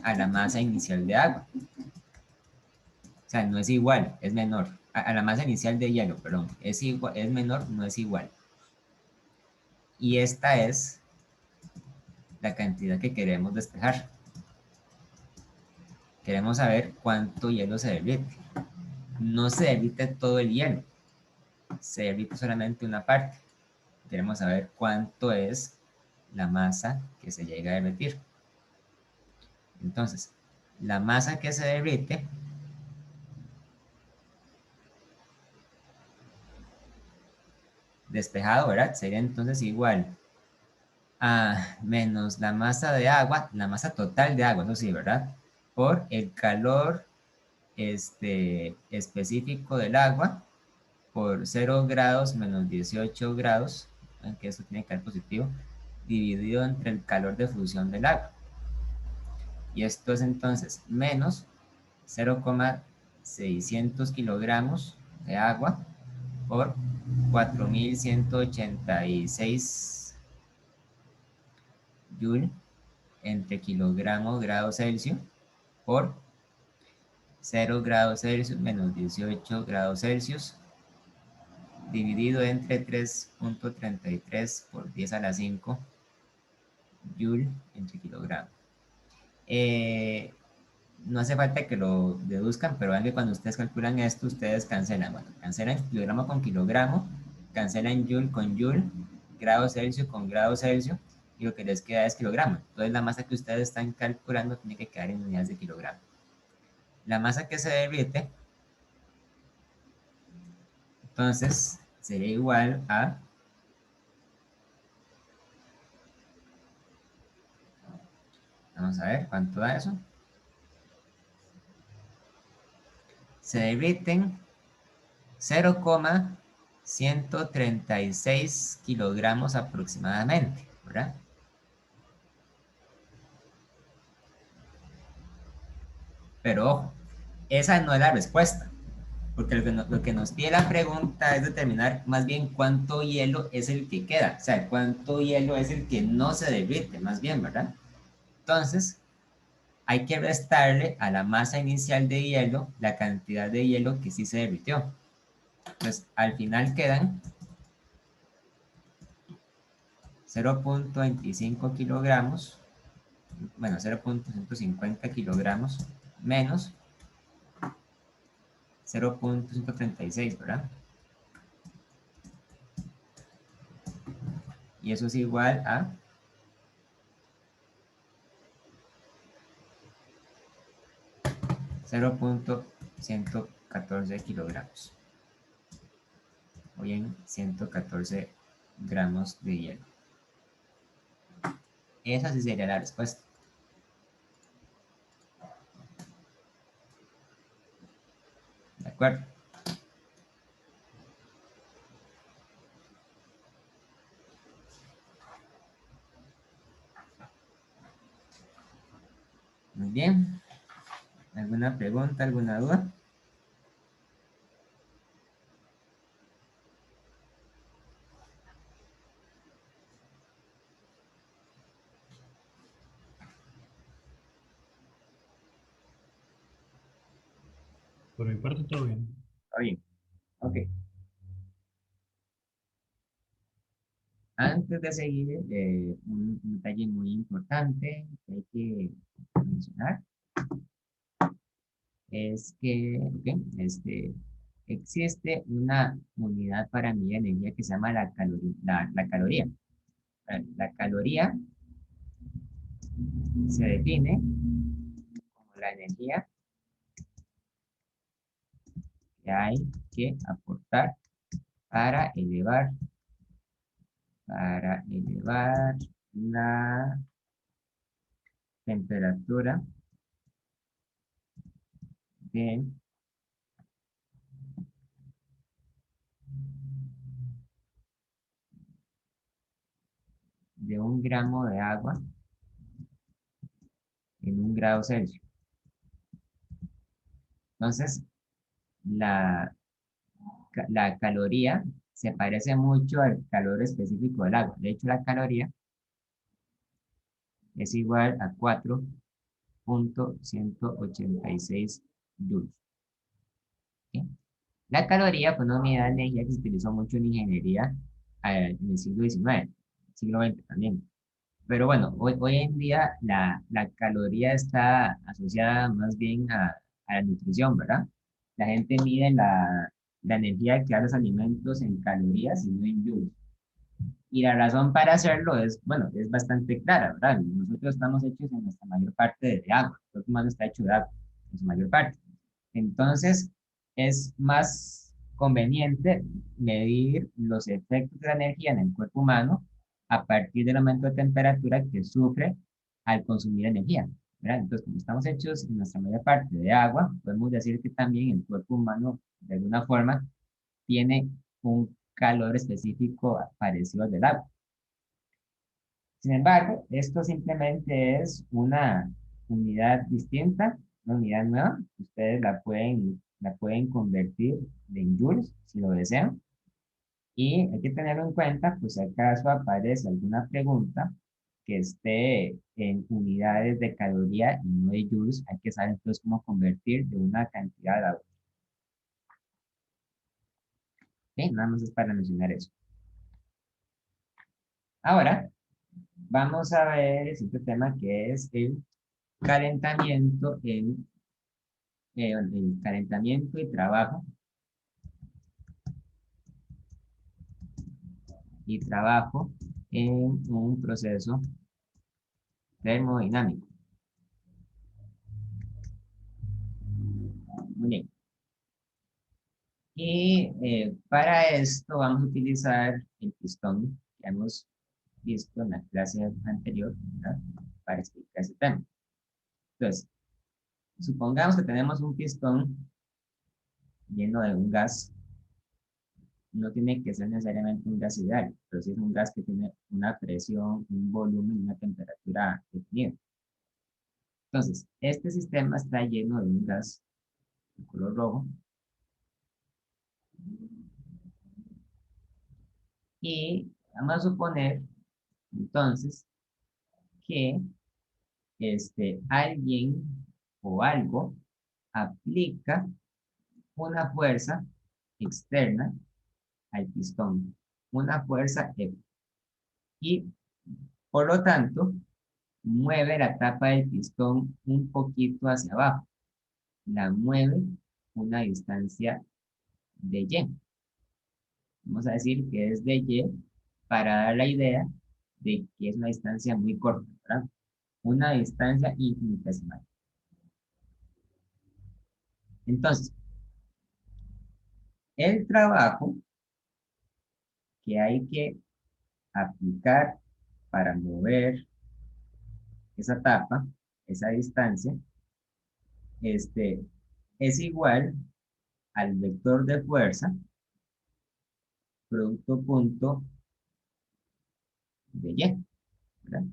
a la masa inicial de agua. O sea, no es igual, es menor. A la masa inicial de hielo, perdón. Es menor, no es igual. Y esta es la cantidad que queremos despejar. Queremos saber cuánto hielo se derrite. No se derrite todo el hielo. Se derrite solamente una parte. Queremos saber cuánto es la masa que se llega a derretir. Entonces, la masa que se derrite despejado, ¿verdad? Sería entonces igual a menos la masa de agua, la masa total de agua, eso sí, ¿verdad? Por el calor específico del agua por 0 grados menos 18 grados, que eso tiene que ser positivo, dividido entre el calor de fusión del agua. Y esto es entonces menos 0,600 kilogramos de agua por 4.186 Joule entre kilogramo grado Celsius por 0 grados Celsius menos 18 grados Celsius dividido entre 3.33 por 10 a la 5 Joule entre kilogramo. No hace falta que lo deduzcan, pero vean que cuando ustedes calculan esto, ustedes cancelan. Bueno, cancelan kilogramo con kilogramo, cancelan Joule con Joule, grado Celsius con grado Celsius, y lo que les queda es kilogramo. Entonces la masa que ustedes están calculando tiene que quedar en unidades de kilogramo. La masa que se derrite, entonces, sería igual a... Vamos a ver, ¿cuánto da eso? Se derriten 0,136 kilogramos aproximadamente, ¿verdad? Pero ojo, esa no es la respuesta, porque lo que nos pide la pregunta es determinar más bien cuánto hielo es el que queda, o sea, cuánto hielo es el que no se derrite, más bien, ¿verdad? Entonces, hay que restarle a la masa inicial de hielo la cantidad de hielo que sí se derritió. Entonces, al final quedan 0.25 kilogramos, bueno, 0.150 kilogramos menos 0.136, ¿verdad? Y eso es igual a 0.114 kilogramos. O bien 114 gramos de hielo. Esa sí sería la respuesta. ¿De acuerdo? Muy bien. ¿Alguna pregunta, alguna duda? Por mi parte, todo bien. Está bien. Ok. Antes de seguir, un detalle muy importante que hay que mencionar es que existe una unidad para medir energía que se llama la caloría. La caloría se define como la energía que hay que aportar para elevar, para elevar la temperatura de un gramo de agua en 1 grado Celsius. Entonces, la, la caloría se parece mucho al calor específico del agua. De hecho, la caloría es igual a 4.186 joules. ¿Sí? La caloría fue una unidad de energía que se utilizó mucho en ingeniería en el siglo XIX, siglo XX también. Pero bueno, hoy en día la caloría está asociada más bien a la nutrición, ¿verdad? La gente mide la energía que da los alimentos en calorías y no en joules. Y la razón para hacerlo es, bueno, es bastante clara, ¿verdad? Nosotros estamos hechos en nuestra mayor parte de agua, el cuerpo humano está hecho de agua, en su mayor parte. Entonces, es más conveniente medir los efectos de la energía en el cuerpo humano a partir del aumento de temperatura que sufre al consumir energía, ¿verdad? Entonces, como estamos hechos en nuestra mayor parte de agua, podemos decir que también el cuerpo humano, de alguna forma, tiene un calor específico parecido al del agua. Sin embargo, esto simplemente es una unidad distinta, una unidad nueva. Ustedes la pueden convertir en joules si lo desean. Y hay que tenerlo en cuenta, pues si acaso aparece alguna pregunta que esté en unidades de caloría y no de joules, hay que saber entonces cómo convertir de una cantidad a otra. ¿Ok? Nada más es para mencionar eso. Ahora, vamos a ver el siguiente tema que es el calentamiento el calentamiento y trabajo en un proceso termodinámico. Muy bien. Y para esto vamos a utilizar el pistón que hemos visto en la clase anterior, ¿verdad? Para explicar ese tema. Entonces, supongamos que tenemos un pistón lleno de un gas. No tiene que ser necesariamente un gas ideal, pero sí es un gas que tiene una presión, un volumen y una temperatura definida. Entonces, este sistema está lleno de un gas de color rojo y vamos a suponer entonces que alguien o algo aplica una fuerza externa al pistón, una fuerza F, y por lo tanto mueve la tapa del pistón un poquito hacia abajo, la mueve una distancia de Y. Vamos a decir que es de Y para dar la idea de que es una distancia muy corta, ¿verdad? Una distancia infinitesimal. Entonces, el trabajo que hay que aplicar para mover esa tapa, esa distancia, es igual al vector de fuerza, producto punto de Y, ¿verdad?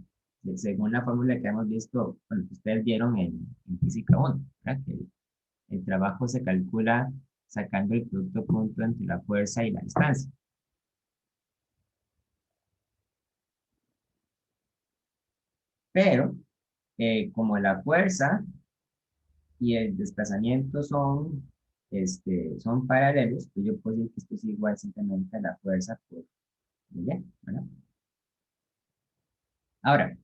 Según la fórmula que hemos visto, bueno, que ustedes vieron en física 1, ¿verdad? Que el trabajo se calcula sacando el producto punto entre la fuerza y la distancia. Pero, como la fuerza y el desplazamiento son paralelos, pues yo puedo decir que esto es igual simplemente a la fuerza por Y, ¿verdad? Ahora,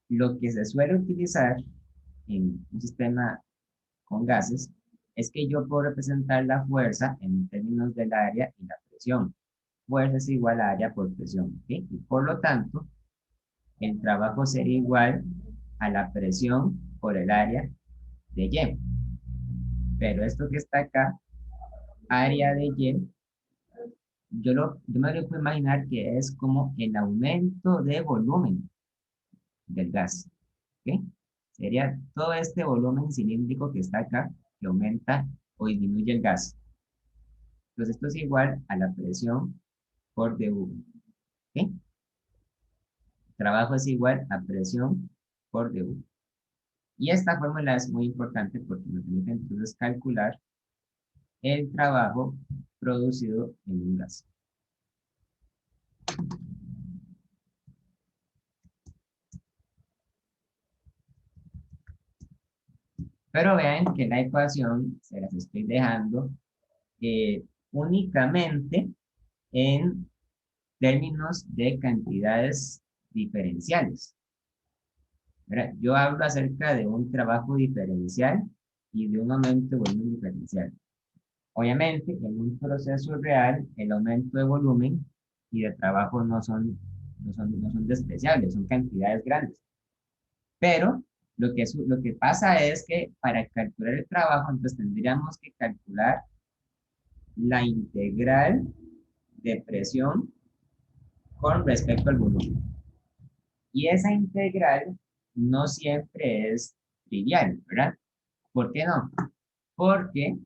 lo que se suele utilizar en un sistema con gases es que yo puedo representar la fuerza en términos del área y la presión. Fuerza es igual a área por presión, ¿ok? Y por lo tanto, el trabajo sería igual a la presión por el área de Y. Pero esto que está acá, área de Y, yo me lo puedo imaginar que es como el aumento de volumen del gas, ¿ok? Sería todo este volumen cilíndrico que está acá, que aumenta o disminuye el gas. Entonces esto es igual a la presión por dV, ¿ok? Trabajo es igual a presión por dV. Y esta fórmula es muy importante porque nos permite entonces calcular el trabajo producido en un gas. Pero vean que la ecuación se las estoy dejando únicamente en términos de cantidades diferenciales. ¿Verdad? Yo hablo acerca de un trabajo diferencial y de un aumento de volumen diferencial. Obviamente, en un proceso real, el aumento de volumen y de trabajo no son despreciables, son cantidades grandes. Pero lo que pasa es que para calcular el trabajo, entonces tendríamos que calcular la integral de presión con respecto al volumen. Y esa integral no siempre es trivial, ¿verdad? ¿Por qué no? Porque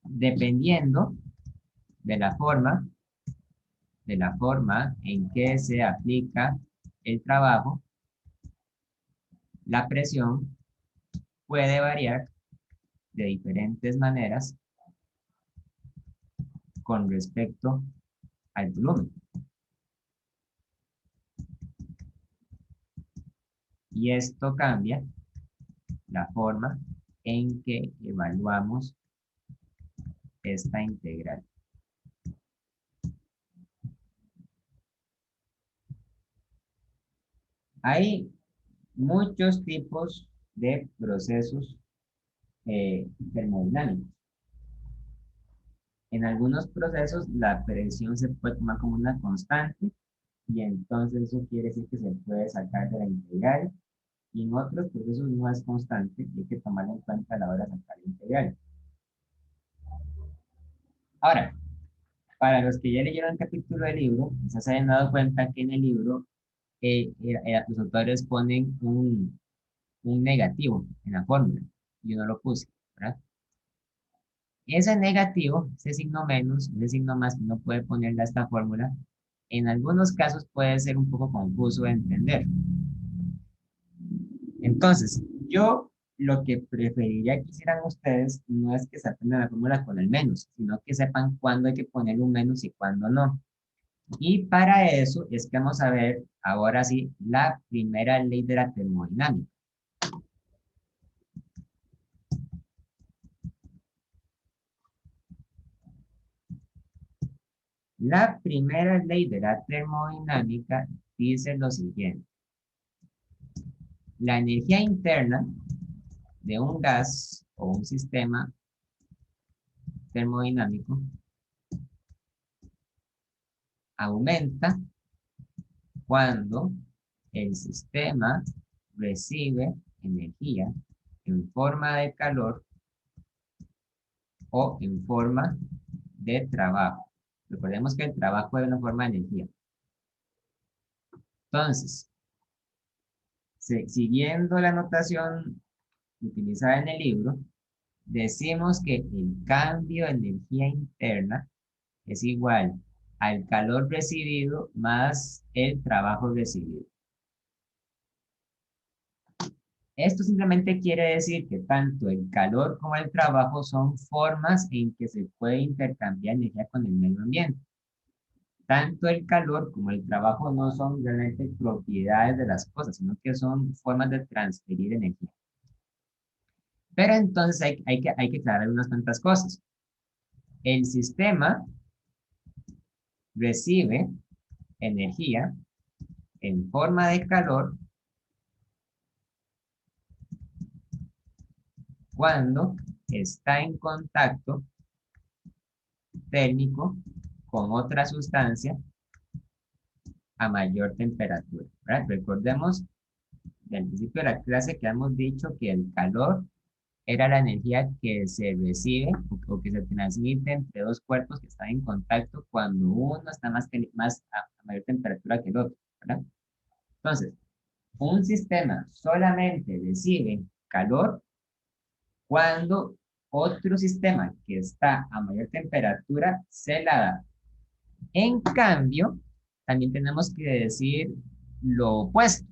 dependiendo de la forma en que se aplica el trabajo, la presión puede variar de diferentes maneras con respecto al volumen. Y esto cambia la forma en que evaluamos esta integral. Hay muchos tipos de procesos termodinámicos. En algunos procesos la presión se puede tomar como una constante y entonces eso quiere decir que se puede sacar de la integral, y en otros procesos no es constante y hay que tomarlo en cuenta a la hora de sacar la integral. Ahora, para los que ya leyeron el capítulo del libro, quizás se hayan dado cuenta que en el libro los autores ponen un negativo en la fórmula. Yo no lo puse, ¿verdad? Ese negativo, ese signo menos, ese signo más, no puede ponerle a esta fórmula. En algunos casos puede ser un poco confuso de entender. Entonces, yo lo que preferiría que hicieran ustedes no es que se aprendan la fórmula con el menos, sino que sepan cuándo hay que poner un menos y cuándo no. Y para eso es que vamos a ver ahora sí la primera ley de la termodinámica. La primera ley de la termodinámica dice lo siguiente. La energía interna de un gas o un sistema termodinámico aumenta cuando el sistema recibe energía en forma de calor o en forma de trabajo. Recordemos que el trabajo es una forma de energía. Entonces, siguiendo la notación utilizada en el libro, decimos que el cambio de energía interna es igual al calor recibido más el trabajo recibido. Esto simplemente quiere decir que tanto el calor como el trabajo son formas en que se puede intercambiar energía con el medio ambiente. Tanto el calor como el trabajo no son realmente propiedades de las cosas, sino que son formas de transferir energía. Pero entonces hay que aclarar unas cuantas cosas. El sistema recibe energía en forma de calor cuando está en contacto térmico con otra sustancia a mayor temperatura, ¿verdad? Recordemos del principio de la clase que hemos dicho que el calor era la energía que se recibe o que se transmite entre dos cuerpos que están en contacto cuando uno está más a mayor temperatura que el otro, ¿verdad? Entonces, un sistema solamente recibe calor cuando otro sistema que está a mayor temperatura se la da. En cambio, también tenemos que decir lo opuesto.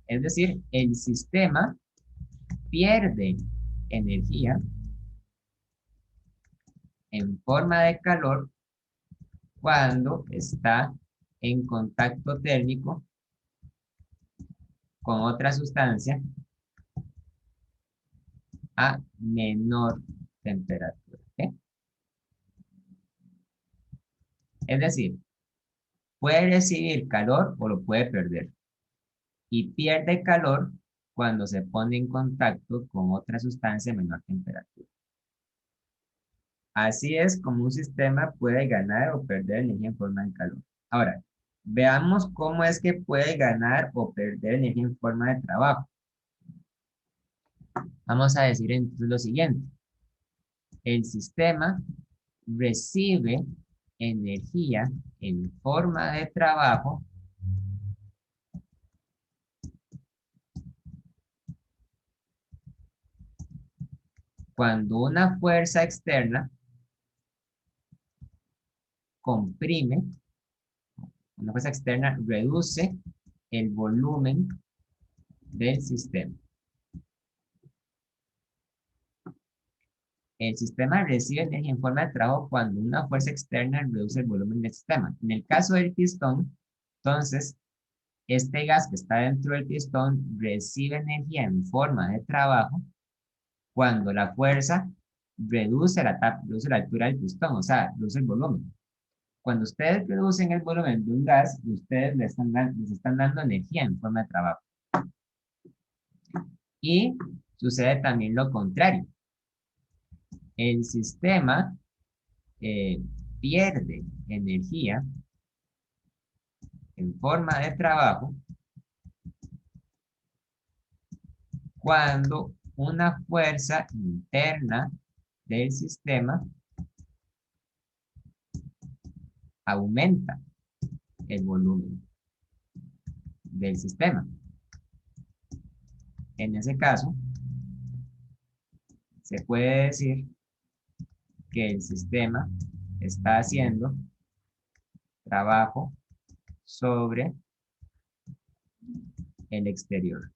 Es decir, el sistema pierde energía en forma de calor cuando está en contacto térmico con otra sustancia a menor temperatura. ¿Okay? Es decir, puede recibir calor o lo puede perder. Y pierde calor cuando se pone en contacto con otra sustancia a menor temperatura. Así es como un sistema puede ganar o perder energía en forma de calor. Ahora, veamos cómo es que puede ganar o perder energía en forma de trabajo. Vamos a decir entonces lo siguiente. El sistema recibe energía en forma de trabajo cuando una fuerza externa comprime, una fuerza externa reduce el volumen del sistema. El sistema recibe energía en forma de trabajo cuando una fuerza externa reduce el volumen del sistema. En el caso del pistón, entonces, Este gas que está dentro del pistón recibe energía en forma de trabajo cuando la fuerza reduce la altura del pistón, o sea, reduce el volumen. Cuando ustedes reducen el volumen de un gas, ustedes les están dando energía en forma de trabajo. Y sucede también lo contrario. El sistema pierde energía en forma de trabajo cuando una fuerza interna del sistema aumenta el volumen del sistema. En ese caso, se puede decir que el sistema está haciendo trabajo sobre el exterior.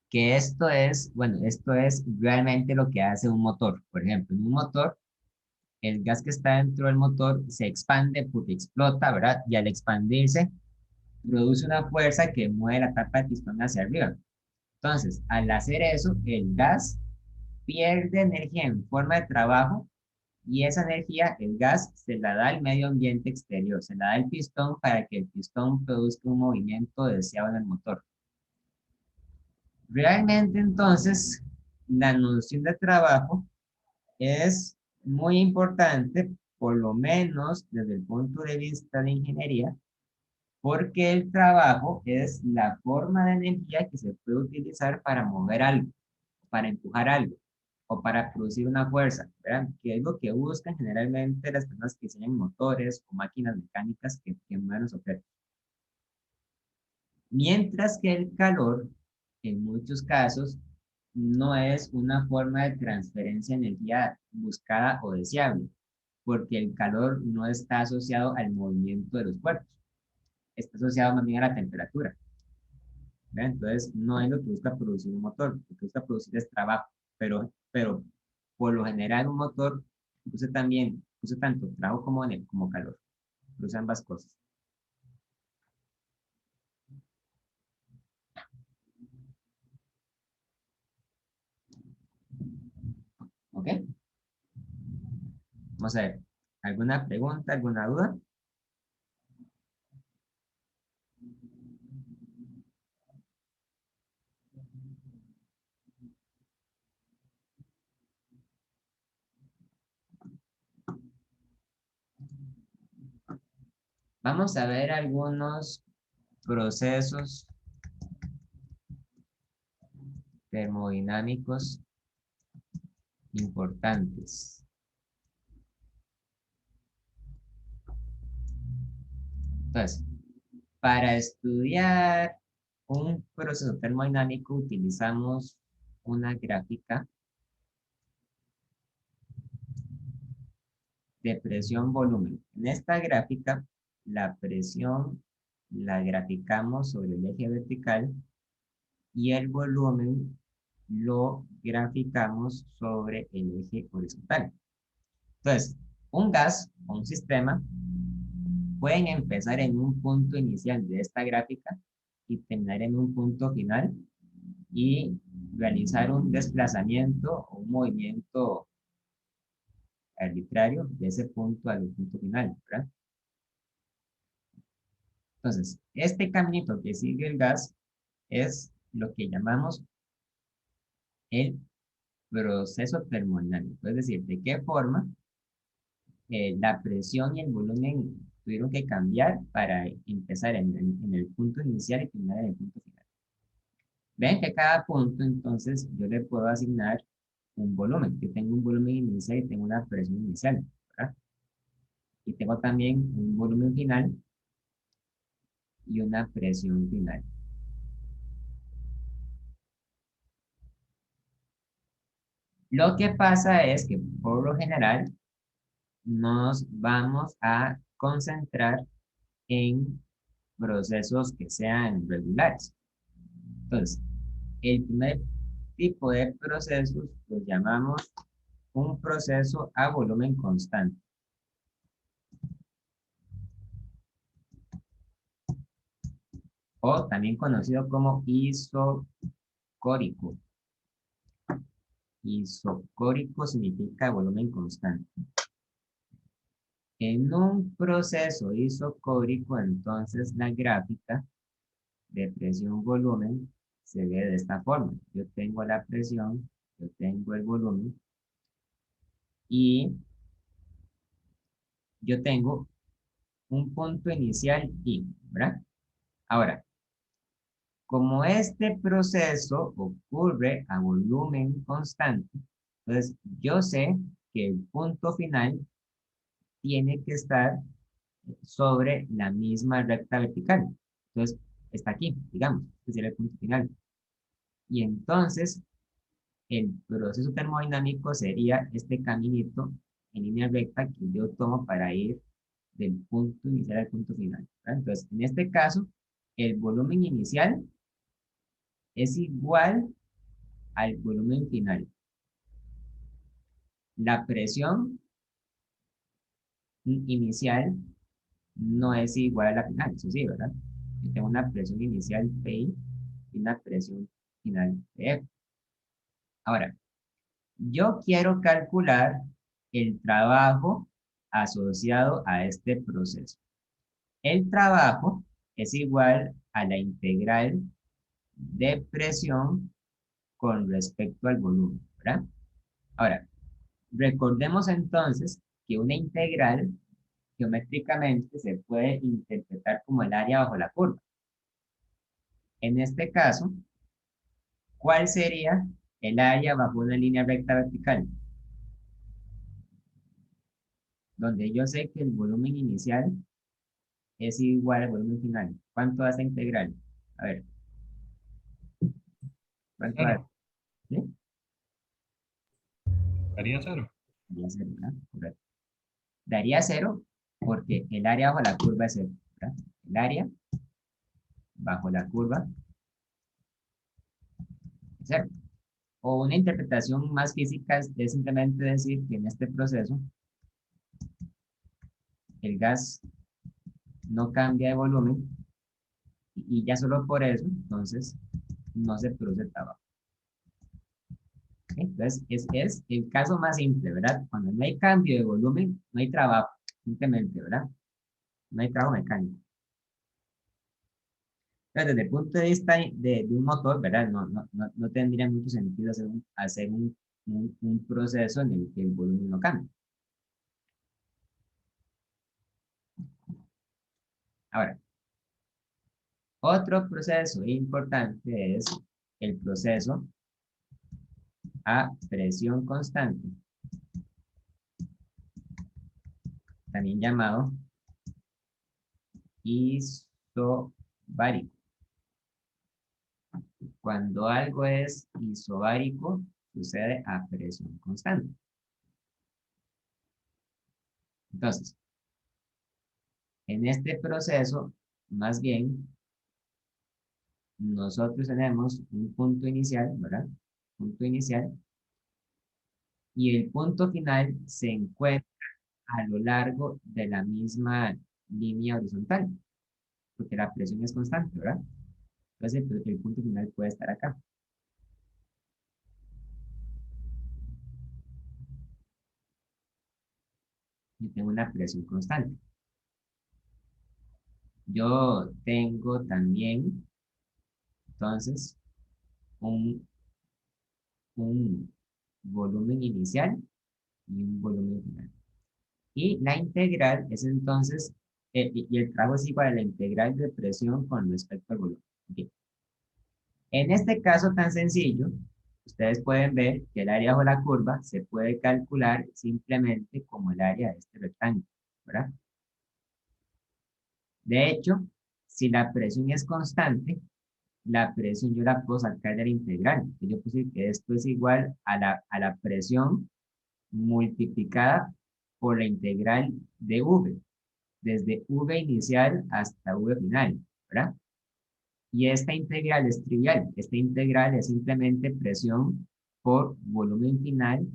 Que esto es, bueno, esto es realmente lo que hace un motor. Por ejemplo, en un motor, el gas que está dentro del motor se expande porque explota, ¿verdad? Y al expandirse, produce una fuerza que mueve la tapa del pistón hacia arriba. Entonces, al hacer eso, el gas pierde energía en forma de trabajo y esa energía, el gas, se la da al medio ambiente exterior, se la da al pistón para que el pistón produzca un movimiento deseado en el motor. Realmente, entonces, la noción de trabajo es muy importante, por lo menos desde el punto de vista de ingeniería, porque el trabajo es la forma de energía que se puede utilizar para mover algo, para empujar algo, o para producir una fuerza, ¿verdad? Que es lo que buscan generalmente las personas que diseñan motores o máquinas mecánicas que mueven los objetos. Mientras que el calor, en muchos casos, no es una forma de transferencia de energía buscada o deseable, porque el calor no está asociado al movimiento de los cuerpos, está asociado más bien a la temperatura. ¿Verdad? Entonces, no es lo que busca producir un motor, lo que busca producir es trabajo, pero por lo general un motor usa tanto trabajo como calor, usa ambas cosas. ¿Ok? Vamos a ver, ¿alguna pregunta, alguna duda? Vamos a ver algunos procesos termodinámicos importantes. Entonces, para estudiar un proceso termodinámico utilizamos una gráfica de presión-volumen. En esta gráfica, la presión la graficamos sobre el eje vertical y el volumen lo graficamos sobre el eje horizontal. Entonces, un gas o un sistema pueden empezar en un punto inicial de esta gráfica y terminar en un punto final y realizar un desplazamiento o un movimiento arbitrario de ese punto al punto final, ¿verdad? Entonces, este caminito que sigue el gas es lo que llamamos el proceso termodinámico, es decir, de qué forma la presión y el volumen tuvieron que cambiar para empezar en el punto inicial y terminar en el punto final. Ven que cada punto, entonces, yo le puedo asignar un volumen. Yo tengo un volumen inicial y tengo una presión inicial, ¿verdad? Y tengo también un volumen final y una presión final. Lo que pasa es que, por lo general, nos vamos a concentrar en procesos que sean regulares. Entonces, el primer tipo de procesos los llamamos un proceso a volumen constante. o también conocido como isocórico. Isocórico significa volumen constante. En un proceso isocórico, entonces la gráfica de presión-volumen se ve de esta forma. Yo tengo la presión, yo tengo el volumen y yo tengo un punto inicial I, ¿verdad? Ahora, como este proceso ocurre a volumen constante, entonces yo sé que el punto final tiene que estar sobre la misma recta vertical. Entonces, está aquí, digamos, este sería el punto final. Y entonces, el proceso termodinámico sería este caminito en línea recta que yo tomo para ir del punto inicial al punto final, ¿verdad? Entonces, en este caso, el volumen inicial es igual al volumen final. La presión inicial no es igual a la final, eso sí, ¿verdad? Yo tengo una presión inicial PI y una presión final PF. Ahora, yo quiero calcular el trabajo asociado a este proceso. El trabajo es igual a la integral de presión con respecto al volumen, ¿verdad? Ahora, recordemos entonces que una integral geométricamente se puede interpretar como el área bajo la curva. En este caso, ¿cuál sería el área bajo una línea recta vertical? Donde yo sé que el volumen inicial es igual al volumen final. ¿Cuánto hace integral? A ver, ¿cuánto hace? Cero. ¿Sí? Daría cero. Daría cero, ¿verdad? Correcto. Daría cero porque el área bajo la curva es cero, ¿verdad? El área bajo la curva es cero. O una interpretación más física es simplemente decir que en este proceso el gas no cambia de volumen y ya solo por eso, entonces, no se produce trabajo. ¿Ok? Entonces, es el caso más simple, ¿verdad? Cuando no hay cambio de volumen, no hay trabajo, simplemente, ¿verdad? No hay trabajo mecánico. Pero desde el punto de vista de un motor, ¿verdad? No tendría mucho sentido hacer un proceso en el que el volumen no cambia. Ahora, otro proceso importante es el proceso a presión constante, también llamado isobárico. Cuando algo es isobárico, sucede a presión constante. Entonces, en este proceso, más bien, nosotros tenemos un punto inicial, ¿verdad? Punto inicial, y el punto final se encuentra a lo largo de la misma línea horizontal, porque la presión es constante, ¿verdad? Entonces, el punto final puede estar acá. Yo tengo una presión constante. Yo tengo también, entonces, un, un volumen inicial y un volumen final. Y la integral es entonces, y el trabajo es igual a la integral de presión con respecto al volumen. Okay. En este caso tan sencillo, ustedes pueden ver que el área bajo la curva se puede calcular simplemente como el área de este rectángulo, ¿verdad? De hecho, si la presión es constante, la presión yo la puedo sacar de la integral. Yo puse que esto es igual a la presión multiplicada por la integral de V, desde V inicial hasta V final, ¿verdad? Y esta integral es trivial. Esta integral es simplemente presión por volumen final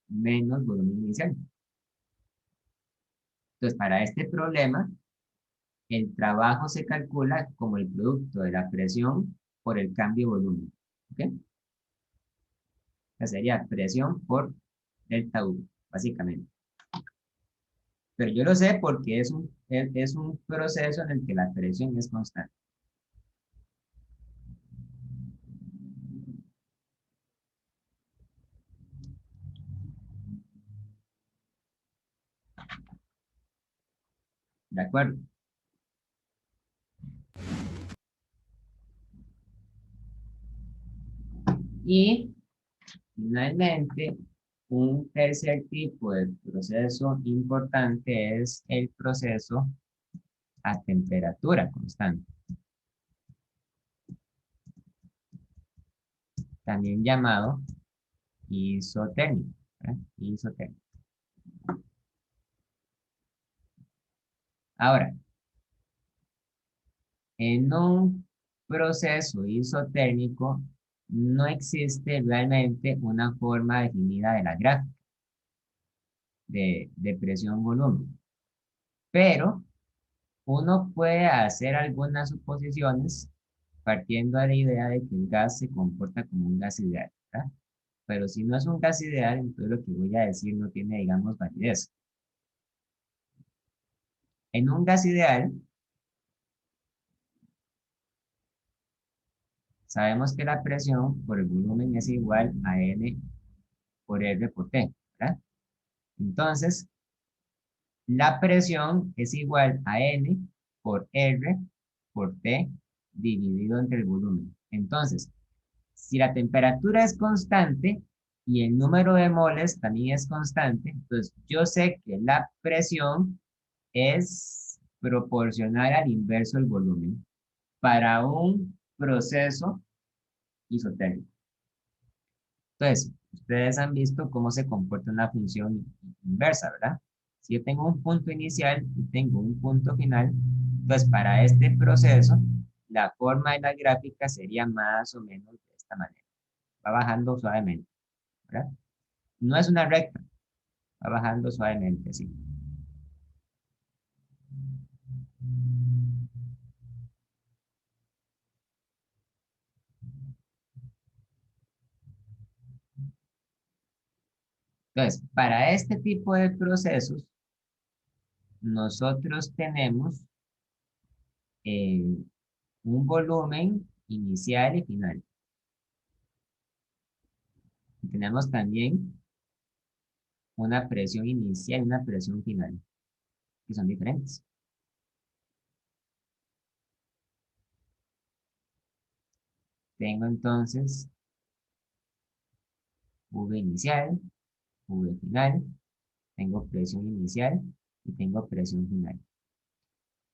menos volumen inicial. Entonces, para este problema, el trabajo se calcula como el producto de la presión por el cambio de volumen. ¿Ok? O sea, sería presión por delta U, básicamente. Pero yo lo sé porque es un proceso en el que la presión es constante. ¿De acuerdo? Y finalmente, un tercer tipo de proceso importante es el proceso a temperatura constante, también llamado isotérmico. ¿Eh? Isotérmico. Ahora, en un proceso isotérmico no existe realmente una forma definida de la gráfica de presión-volumen, pero uno puede hacer algunas suposiciones partiendo de la idea de que el gas se comporta como un gas ideal, ¿verdad? Pero si no es un gas ideal, entonces lo que voy a decir no tiene, digamos, validez. En un gas ideal, sabemos que la presión por el volumen es igual a N por R por T, ¿verdad? Entonces, la presión es igual a N por R por T dividido entre el volumen. Entonces, si la temperatura es constante y el número de moles también es constante, entonces yo sé que la presión es proporcional al inverso del volumen para un proceso isotérmico. Entonces, ustedes han visto cómo se comporta una función inversa, ¿verdad? Si yo tengo un punto inicial y tengo un punto final, pues para este proceso, la forma de la gráfica sería más o menos de esta manera. Va bajando suavemente, ¿verdad? No es una recta, va bajando suavemente, así. Entonces, para este tipo de procesos, nosotros tenemos eh, un volumen inicial y final. Y tenemos también una presión inicial y una presión final, que son diferentes. Tengo entonces V inicial, V final, tengo presión inicial y tengo presión final.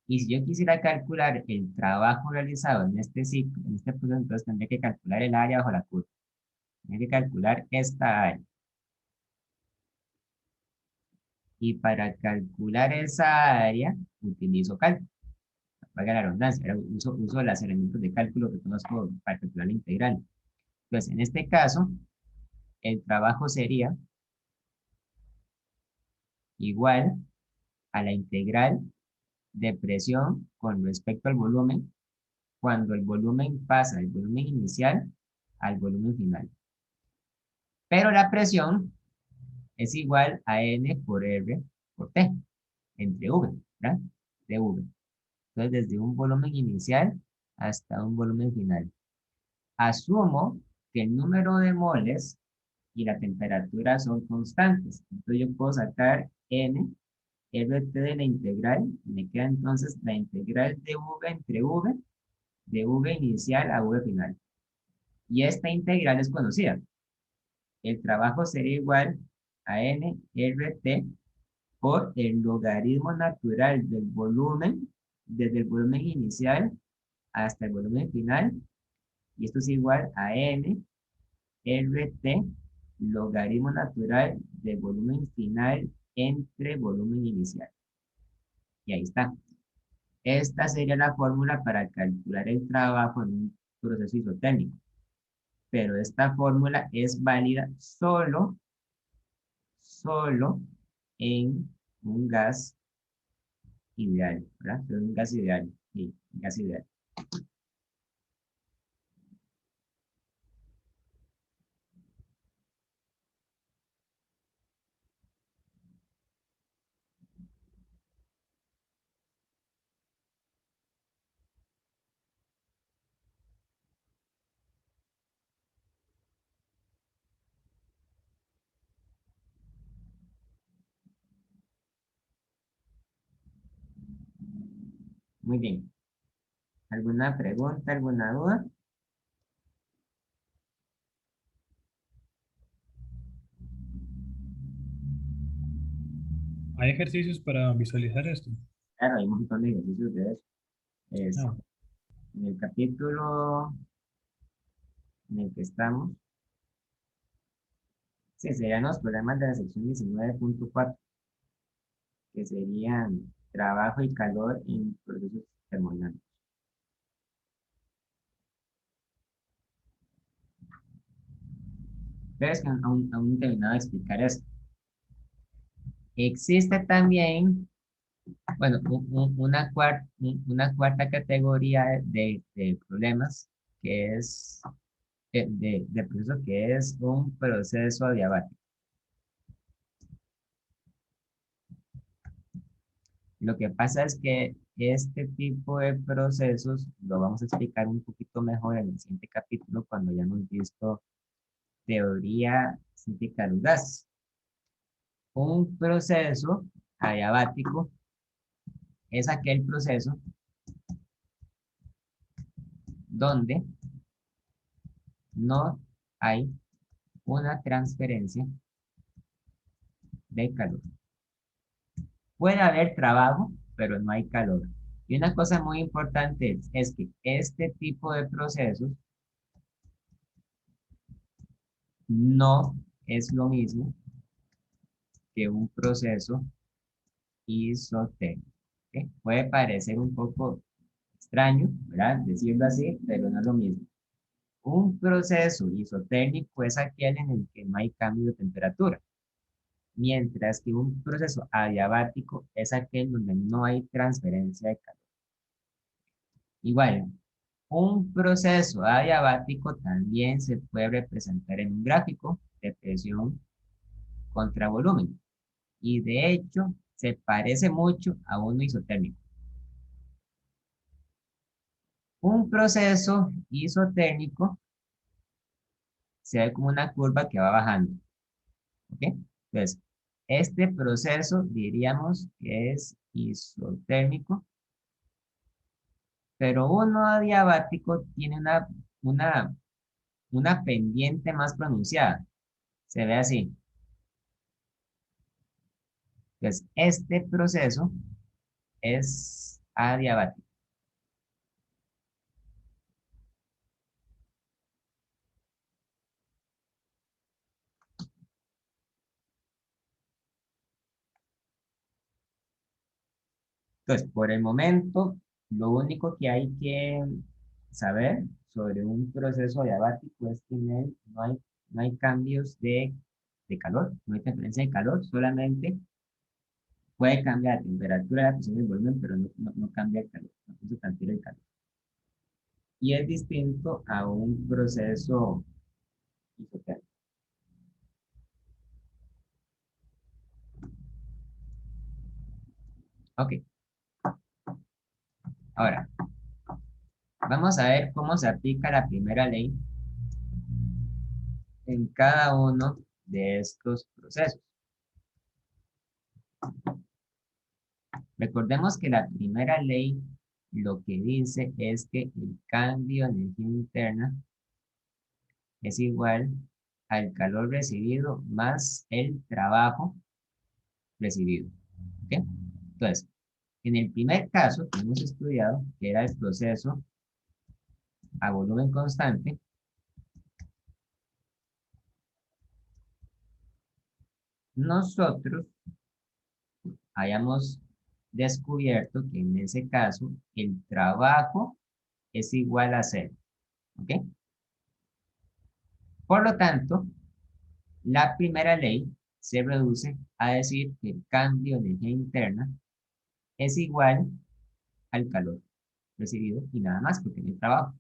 Y si yo quisiera calcular el trabajo realizado en este ciclo, en este proceso, entonces tendría que calcular el área bajo la curva. Tendría que calcular esta área. Y para calcular esa área, utilizo cálculo. Valga la redundancia, uso los elementos de cálculo que conozco para calcular la integral. Entonces, en este caso, el trabajo sería igual a la integral de presión con respecto al volumen cuando el volumen pasa del volumen inicial al volumen final. Pero la presión es igual a N por R por T, entre V, ¿verdad? De V. Entonces, desde un volumen inicial hasta un volumen final. Asumo que el número de moles y la temperatura son constantes. Entonces, yo puedo sacar N RT de la integral. Me queda entonces la integral de V entre V, de V inicial a V final. Y esta integral es conocida. El trabajo sería igual a N RT por el logaritmo natural del volumen, desde el volumen inicial hasta el volumen final, y esto es igual a N RT logaritmo natural del volumen final entre volumen inicial. Y ahí está. Esta sería la fórmula para calcular el trabajo en un proceso isotérmico. Pero esta fórmula es válida solo en un gas ideal, ¿verdad? Es un gas ideal, sí, gas ideal. Muy bien. ¿Alguna pregunta, alguna duda? ¿Hay ejercicios para visualizar esto? Claro, hay un montón de ejercicios de eso. Es, Ah, en el capítulo en el que estamos, sí, serían los problemas de la sección 19.4, que serían trabajo y calor en procesos termodinámicos. Pero es que aún no he terminado de explicar esto. Existe también, bueno, una cuarta categoría de problemas, que es de proceso, que es un proceso adiabático. Lo que pasa es que este tipo de procesos lo vamos a explicar un poquito mejor en el siguiente capítulo, cuando ya hemos visto teoría científica de los gases. Un proceso adiabático es aquel proceso donde no hay una transferencia de calor. Puede haber trabajo, pero no hay calor. Y una cosa muy importante es que este tipo de procesos no es lo mismo que un proceso isotérmico. ¿Ok? Puede parecer un poco extraño, ¿verdad? Decirlo así, pero no es lo mismo. Un proceso isotérmico es aquel en el que no hay cambio de temperatura, mientras que un proceso adiabático es aquel donde no hay transferencia de calor. Igual, un proceso adiabático también se puede representar en un gráfico de presión contra volumen, y de hecho se parece mucho a uno isotérmico. Un proceso isotérmico se ve como una curva que va bajando, ¿ok? Entonces, este proceso diríamos que es isotérmico, pero uno adiabático tiene una, una pendiente más pronunciada. Se ve así. Entonces, este proceso es adiabático. Entonces, por el momento, lo único que hay que saber sobre un proceso diabático es que en él no hay cambios de calor, no hay transferencia de calor, solamente puede cambiar la temperatura, la presión y el volumen, pero no cambia el calor, no se transfiere el calor. Y es distinto a un proceso isotérmico. Ok, ahora, vamos a ver cómo se aplica la primera ley en cada uno de estos procesos. Recordemos que la primera ley lo que dice es que el cambio de energía interna es igual al calor recibido más el trabajo recibido. ¿Ok? Entonces, en el primer caso que hemos estudiado, que era el proceso a volumen constante, nosotros hayamos descubierto que en ese caso el trabajo es igual a cero. ¿Ok? Por lo tanto, la primera ley se reduce a decir que el cambio de energía interna es igual al calor recibido y nada más porque no hay trabajo.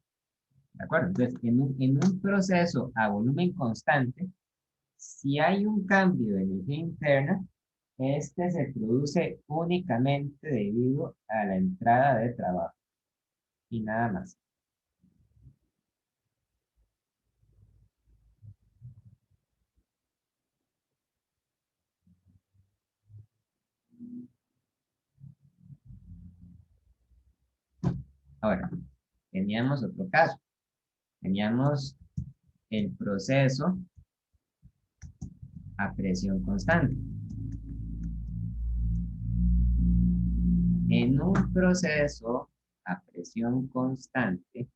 ¿De acuerdo? Entonces, en un proceso a volumen constante, si hay un cambio de energía interna, este se produce únicamente debido a la entrada de trabajo y nada más. Ahora, teníamos otro caso. Teníamos el proceso a presión constante. En un proceso a presión constante,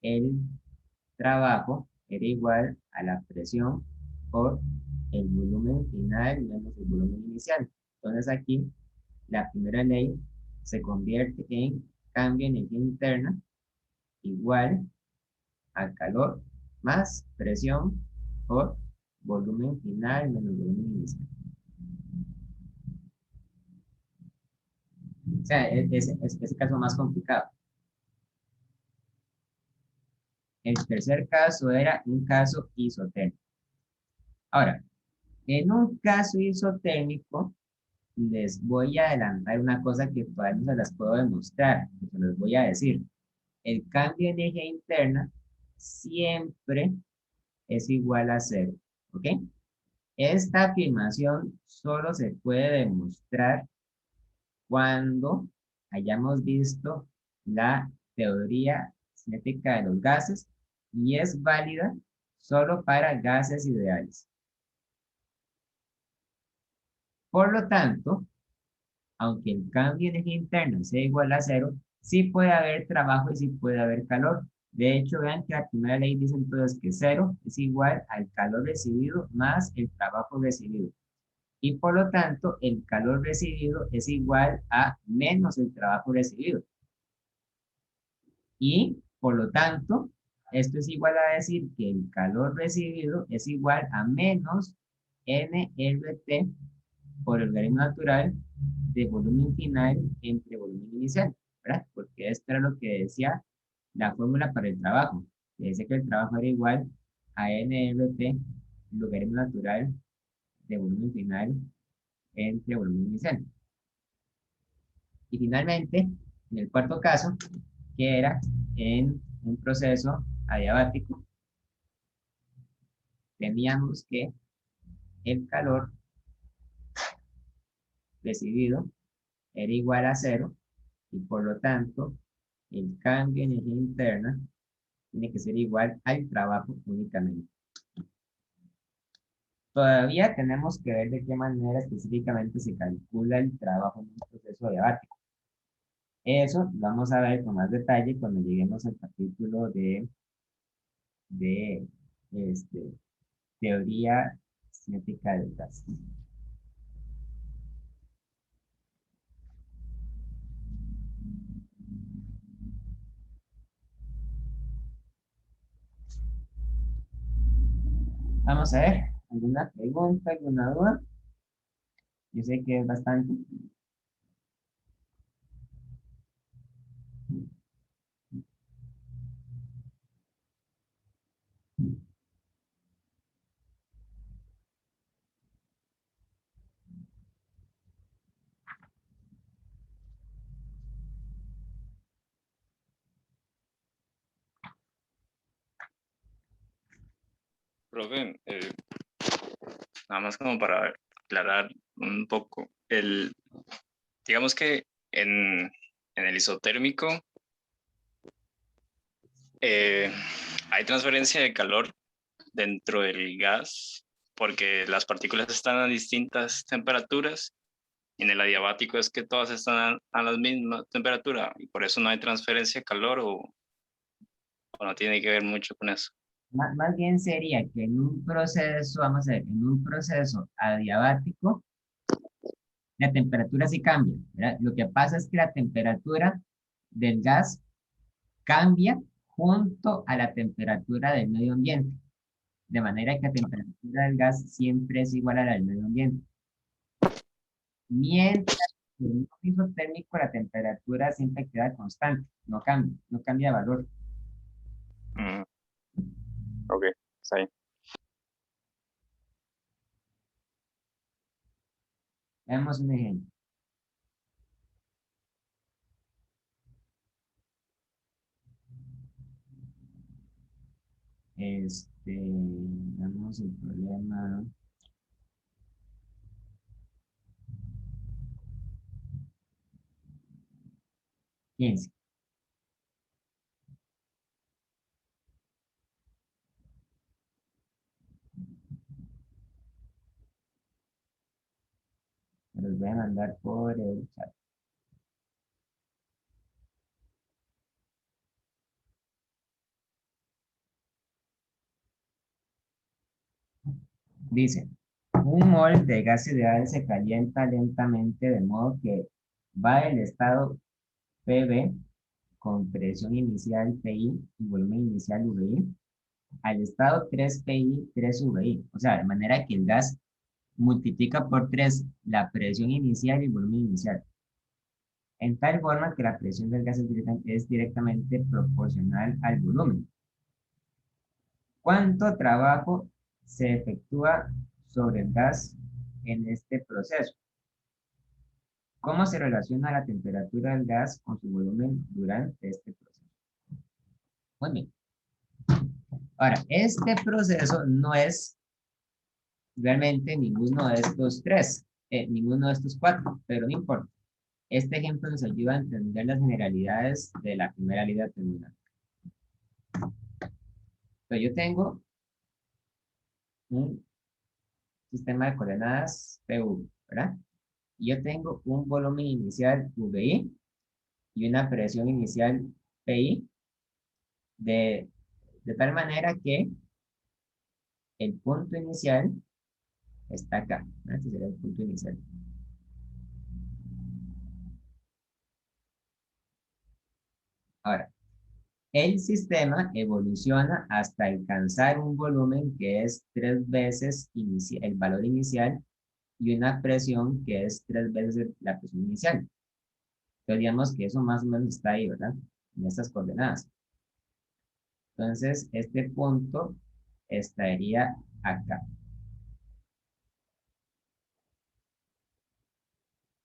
el trabajo era igual a la presión por el volumen final menos el volumen inicial. Entonces aquí la primera ley se convierte en cambio de energía interna igual al calor más presión por volumen final menos volumen inicial. O sea, ese caso más complicado. El tercer caso era un caso isotérmico. Ahora, en un caso isotérmico, les voy a adelantar una cosa que todavía no se las puedo demostrar, se les voy a decir. El cambio de energía interna siempre es igual a cero, ¿ok? Esta afirmación solo se puede demostrar cuando hayamos visto la teoría cinética de los gases y es válida solo para gases ideales. Por lo tanto, aunque el cambio de energía interna sea igual a cero, sí puede haber trabajo y sí puede haber calor. De hecho, vean que la primera ley dice entonces que cero es igual al calor recibido más el trabajo recibido. Y por lo tanto, el calor recibido es igual a menos el trabajo recibido. Y por lo tanto, esto es igual a decir que el calor recibido es igual a menos nRT por el logaritmo natural de volumen final entre volumen inicial, ¿verdad? Porque esto era lo que decía la fórmula para el trabajo. Que decía que el trabajo era igual a nRT, logaritmo natural de volumen final entre volumen inicial. Y finalmente, en el cuarto caso, que era en un proceso adiabático, teníamos que el calor recibido era igual a cero y por lo tanto el cambio de energía interna tiene que ser igual al trabajo únicamente. Todavía tenemos que ver de qué manera específicamente se calcula el trabajo en un proceso adiabático. Eso lo vamos a ver con más detalle cuando lleguemos al capítulo de teoría cinética del gas. Vamos a ver, ¿alguna pregunta, alguna duda? Yo sé que es bastante. Profe, nada más como para aclarar un poco, digamos que en el isotérmico hay transferencia de calor dentro del gas porque las partículas están a distintas temperaturas. Y en el adiabático es que todas están a la misma temperatura y por eso no hay transferencia de calor o no tiene que ver mucho con eso. Más bien sería que en un proceso, vamos a ver, en un proceso adiabático, la temperatura sí cambia, ¿verdad? Lo que pasa es que la temperatura del gas cambia junto a la temperatura del medio ambiente, de manera que la temperatura del gas siempre es igual a la del medio ambiente. Mientras En un piso térmico la temperatura siempre queda constante, no cambia de valor. Mm, ok, está bien. Veamos un ejemplo. Veamos el problema. Fíjense. Me los voy a mandar por el chat. Dice, un mol de gas ideal se calienta lentamente de modo que va del estado PB con presión inicial PI y volumen inicial VI al estado 3PI, 3VI. O sea, de manera que el gas multiplica por 3 la presión inicial y el volumen inicial. En tal forma que la presión del gas es directamente proporcional al volumen. ¿Cuánto trabajo se efectúa sobre el gas en este proceso? ¿Cómo se relaciona la temperatura del gas con su volumen durante este proceso? Muy bien. Ahora, este proceso no es realmente ninguno de estos tres, ninguno de estos cuatro, pero no importa. Este ejemplo nos ayuda a entender las generalidades de la primera ley de termodinámica. Entonces, yo tengo un sistema de coordenadas PV, ¿verdad? Y yo tengo un volumen inicial VI y una presión inicial PI de tal manera que el punto inicial está acá. ¿No? Este sería el punto inicial. Ahora, el sistema evoluciona hasta alcanzar un volumen que es 3 veces el valor inicial y una presión que es 3 veces la presión inicial. Entonces, digamos que eso más o menos está ahí, ¿verdad? En estas coordenadas. Entonces, este punto estaría acá.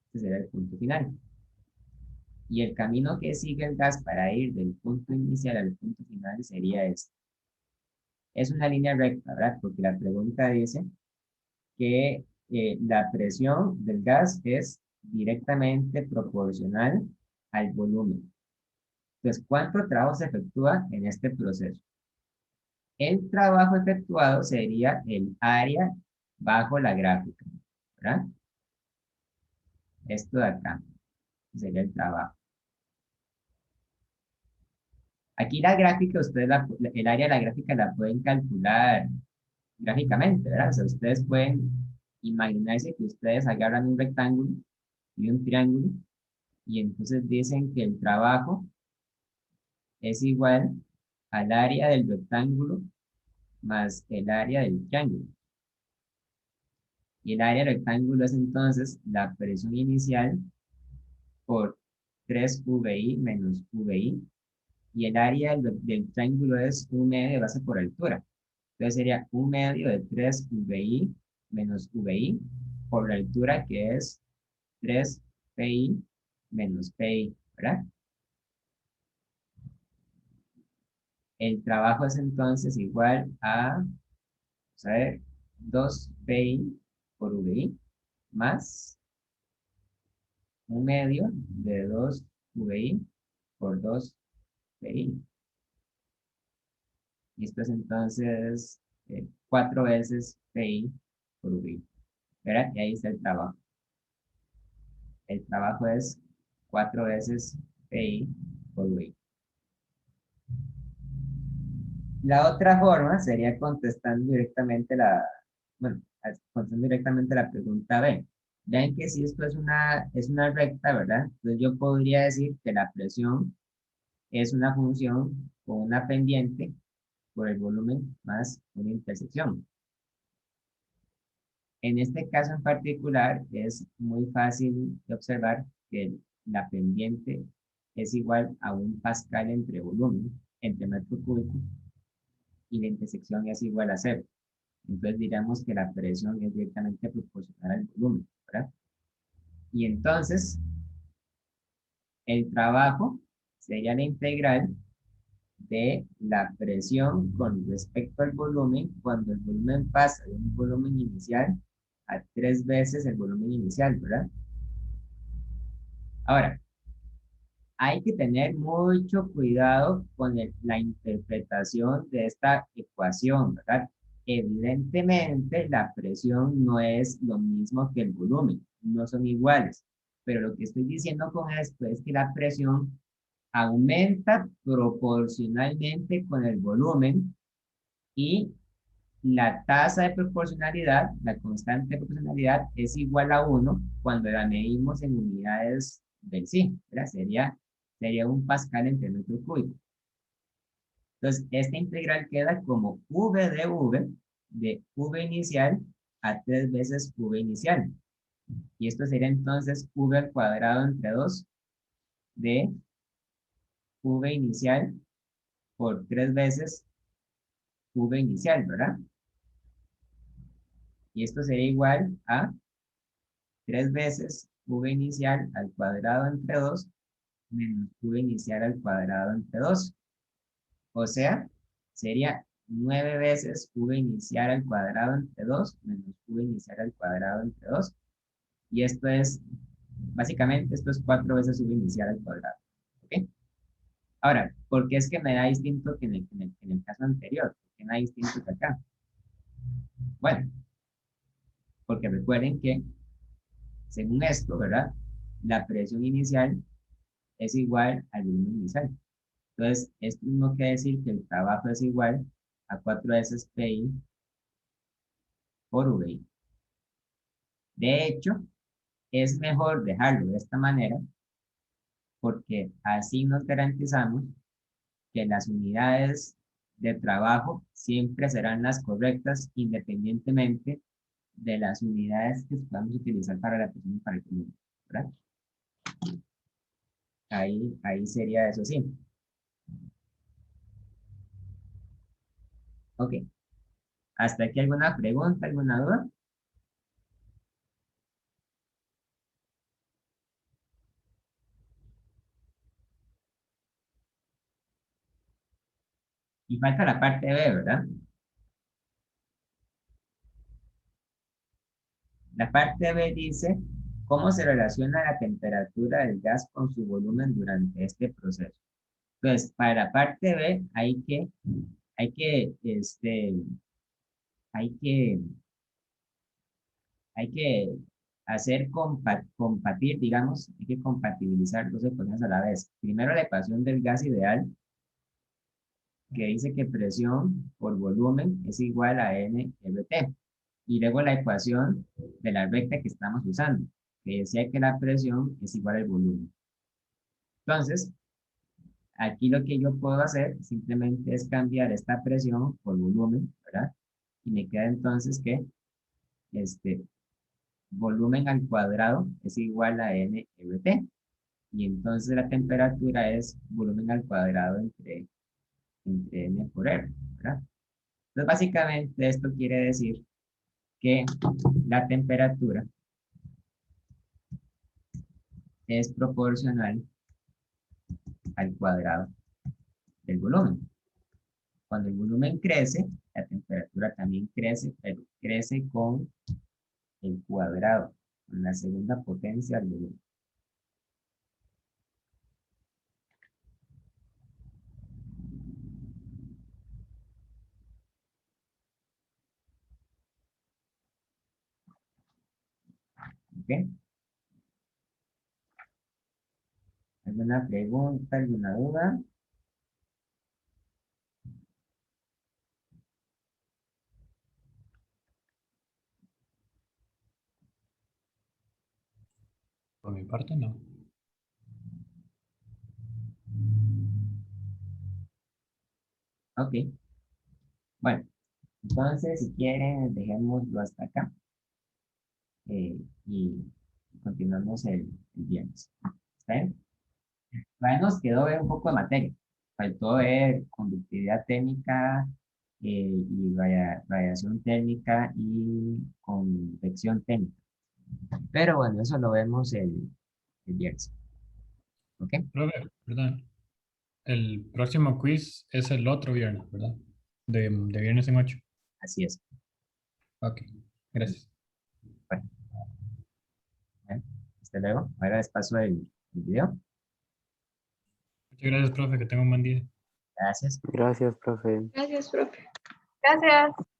Este sería el punto final. Y el camino que sigue el gas para ir del punto inicial al punto final sería este. Es una línea recta, ¿verdad? Porque la pregunta dice que la presión del gas es directamente proporcional al volumen. Entonces, ¿cuánto trabajo se efectúa en este proceso? El trabajo efectuado sería el área bajo la gráfica, ¿verdad? Esto de acá sería el trabajo. Aquí la gráfica, ustedes el área de la gráfica la pueden calcular gráficamente, ¿verdad? O sea, ustedes pueden imaginarse que ustedes agarran un rectángulo y un triángulo y entonces dicen que el trabajo es igual al área del rectángulo más el área del triángulo. Y el área del rectángulo es entonces la presión inicial por 3VI menos VI. Y el área del triángulo es 1/2 de base por altura. Entonces sería 1/2 de 3VI menos VI por la altura que es 3PI menos PI, ¿verdad? El trabajo es entonces igual a, vamos a ver, 2PI por VI más 1/2 de 2VI por 2PI. Y esto es entonces 4 veces PI por VI. ¿Verdad? Y ahí está el trabajo. El trabajo es 4 veces PI por VI. La otra forma sería contestando directamente bueno, contestando directamente la pregunta B. Vean que si esto es una recta, ¿verdad? Entonces yo podría decir que la presión es una función con una pendiente por el volumen más una intersección. En este caso en particular es muy fácil de observar que la pendiente es igual a 1 pascal entre volumen, entre metro cúbico, y la intersección es igual a 0. Entonces diríamos que la presión es directamente proporcional al volumen, ¿verdad? Y entonces el trabajo sería la integral de la presión con respecto al volumen cuando el volumen pasa de un volumen inicial a 3 veces el volumen inicial, ¿verdad? Ahora, hay que tener mucho cuidado con la interpretación de esta ecuación, ¿verdad? Evidentemente, la presión no es lo mismo que el volumen, no son iguales, pero lo que estoy diciendo con esto es que la presión aumenta proporcionalmente con el volumen y la tasa de proporcionalidad, la constante de proporcionalidad, es igual a 1 cuando la medimos en unidades del sí, ¿verdad? Sería 1 pascal entre metro cúbico. Entonces, esta integral queda como v de v inicial a 3 veces v inicial. Y esto sería entonces v al cuadrado entre 2 de v inicial por 3 veces v inicial, ¿verdad? Y esto sería igual a 3 veces v inicial al cuadrado entre 2 menos v inicial al cuadrado entre 2. O sea, sería 9 veces v inicial al cuadrado entre 2 menos v inicial al cuadrado entre 2. Y esto es, básicamente, esto es 4 veces v inicial al cuadrado. ¿Ok? Ahora, ¿por qué es que me da distinto que en el caso anterior? ¿Por qué me da distinto que acá? Bueno, porque recuerden que, según esto, ¿verdad? La presión inicial es igual al volumen inicial. Entonces, esto no quiere decir que el trabajo es igual a 4 veces PI por VI. De hecho, es mejor dejarlo de esta manera porque así nos garantizamos que las unidades de trabajo siempre serán las correctas independientemente de las unidades que podamos utilizar para la presión y para el volumen, ¿verdad? Ahí sería eso sí. Ok. ¿Hasta aquí alguna pregunta, alguna duda? Y falta la parte B, ¿verdad? La parte B dice cómo se relaciona la temperatura del gas con su volumen durante este proceso. Entonces, para la parte B hay que, este, hay que, hay que hacer compatir, digamos, hay que compatibilizar dos ecuaciones a la vez. Primero la ecuación del gas ideal, que dice que presión por volumen es igual a NRT. Y luego la ecuación de la recta que estamos usando, que decía que la presión es igual al volumen. Entonces, aquí lo que yo puedo hacer simplemente es cambiar esta presión por volumen, ¿verdad? Y me queda entonces que este volumen al cuadrado es igual a NRT. Y entonces la temperatura es volumen al cuadrado entre N por R, ¿verdad? Entonces, básicamente esto quiere decir que la temperatura es proporcional al cuadrado del volumen. Cuando el volumen crece, la temperatura también crece, pero crece con el cuadrado, con la segunda potencia del volumen. ¿Ok? ¿Alguna pregunta, alguna duda? Por mi parte, no. Ok. Bueno, entonces si quieren, dejémoslo hasta acá. y continuamos el viernes. ¿Está bien? Ahí nos quedó ver un poco de materia. Faltó ver conductividad térmica y radiación térmica y convección térmica. Pero bueno, eso lo vemos el viernes. ¿Ok? Profe, ¿verdad? El próximo quiz es el otro viernes, ¿verdad? De viernes en 8. Así es. Ok, gracias. Bueno, ¿eh? Hasta luego. Ahora les paso el video. Muchas gracias, profe, que tenga un buen día. Gracias. Gracias, profe. Gracias, profe. Gracias.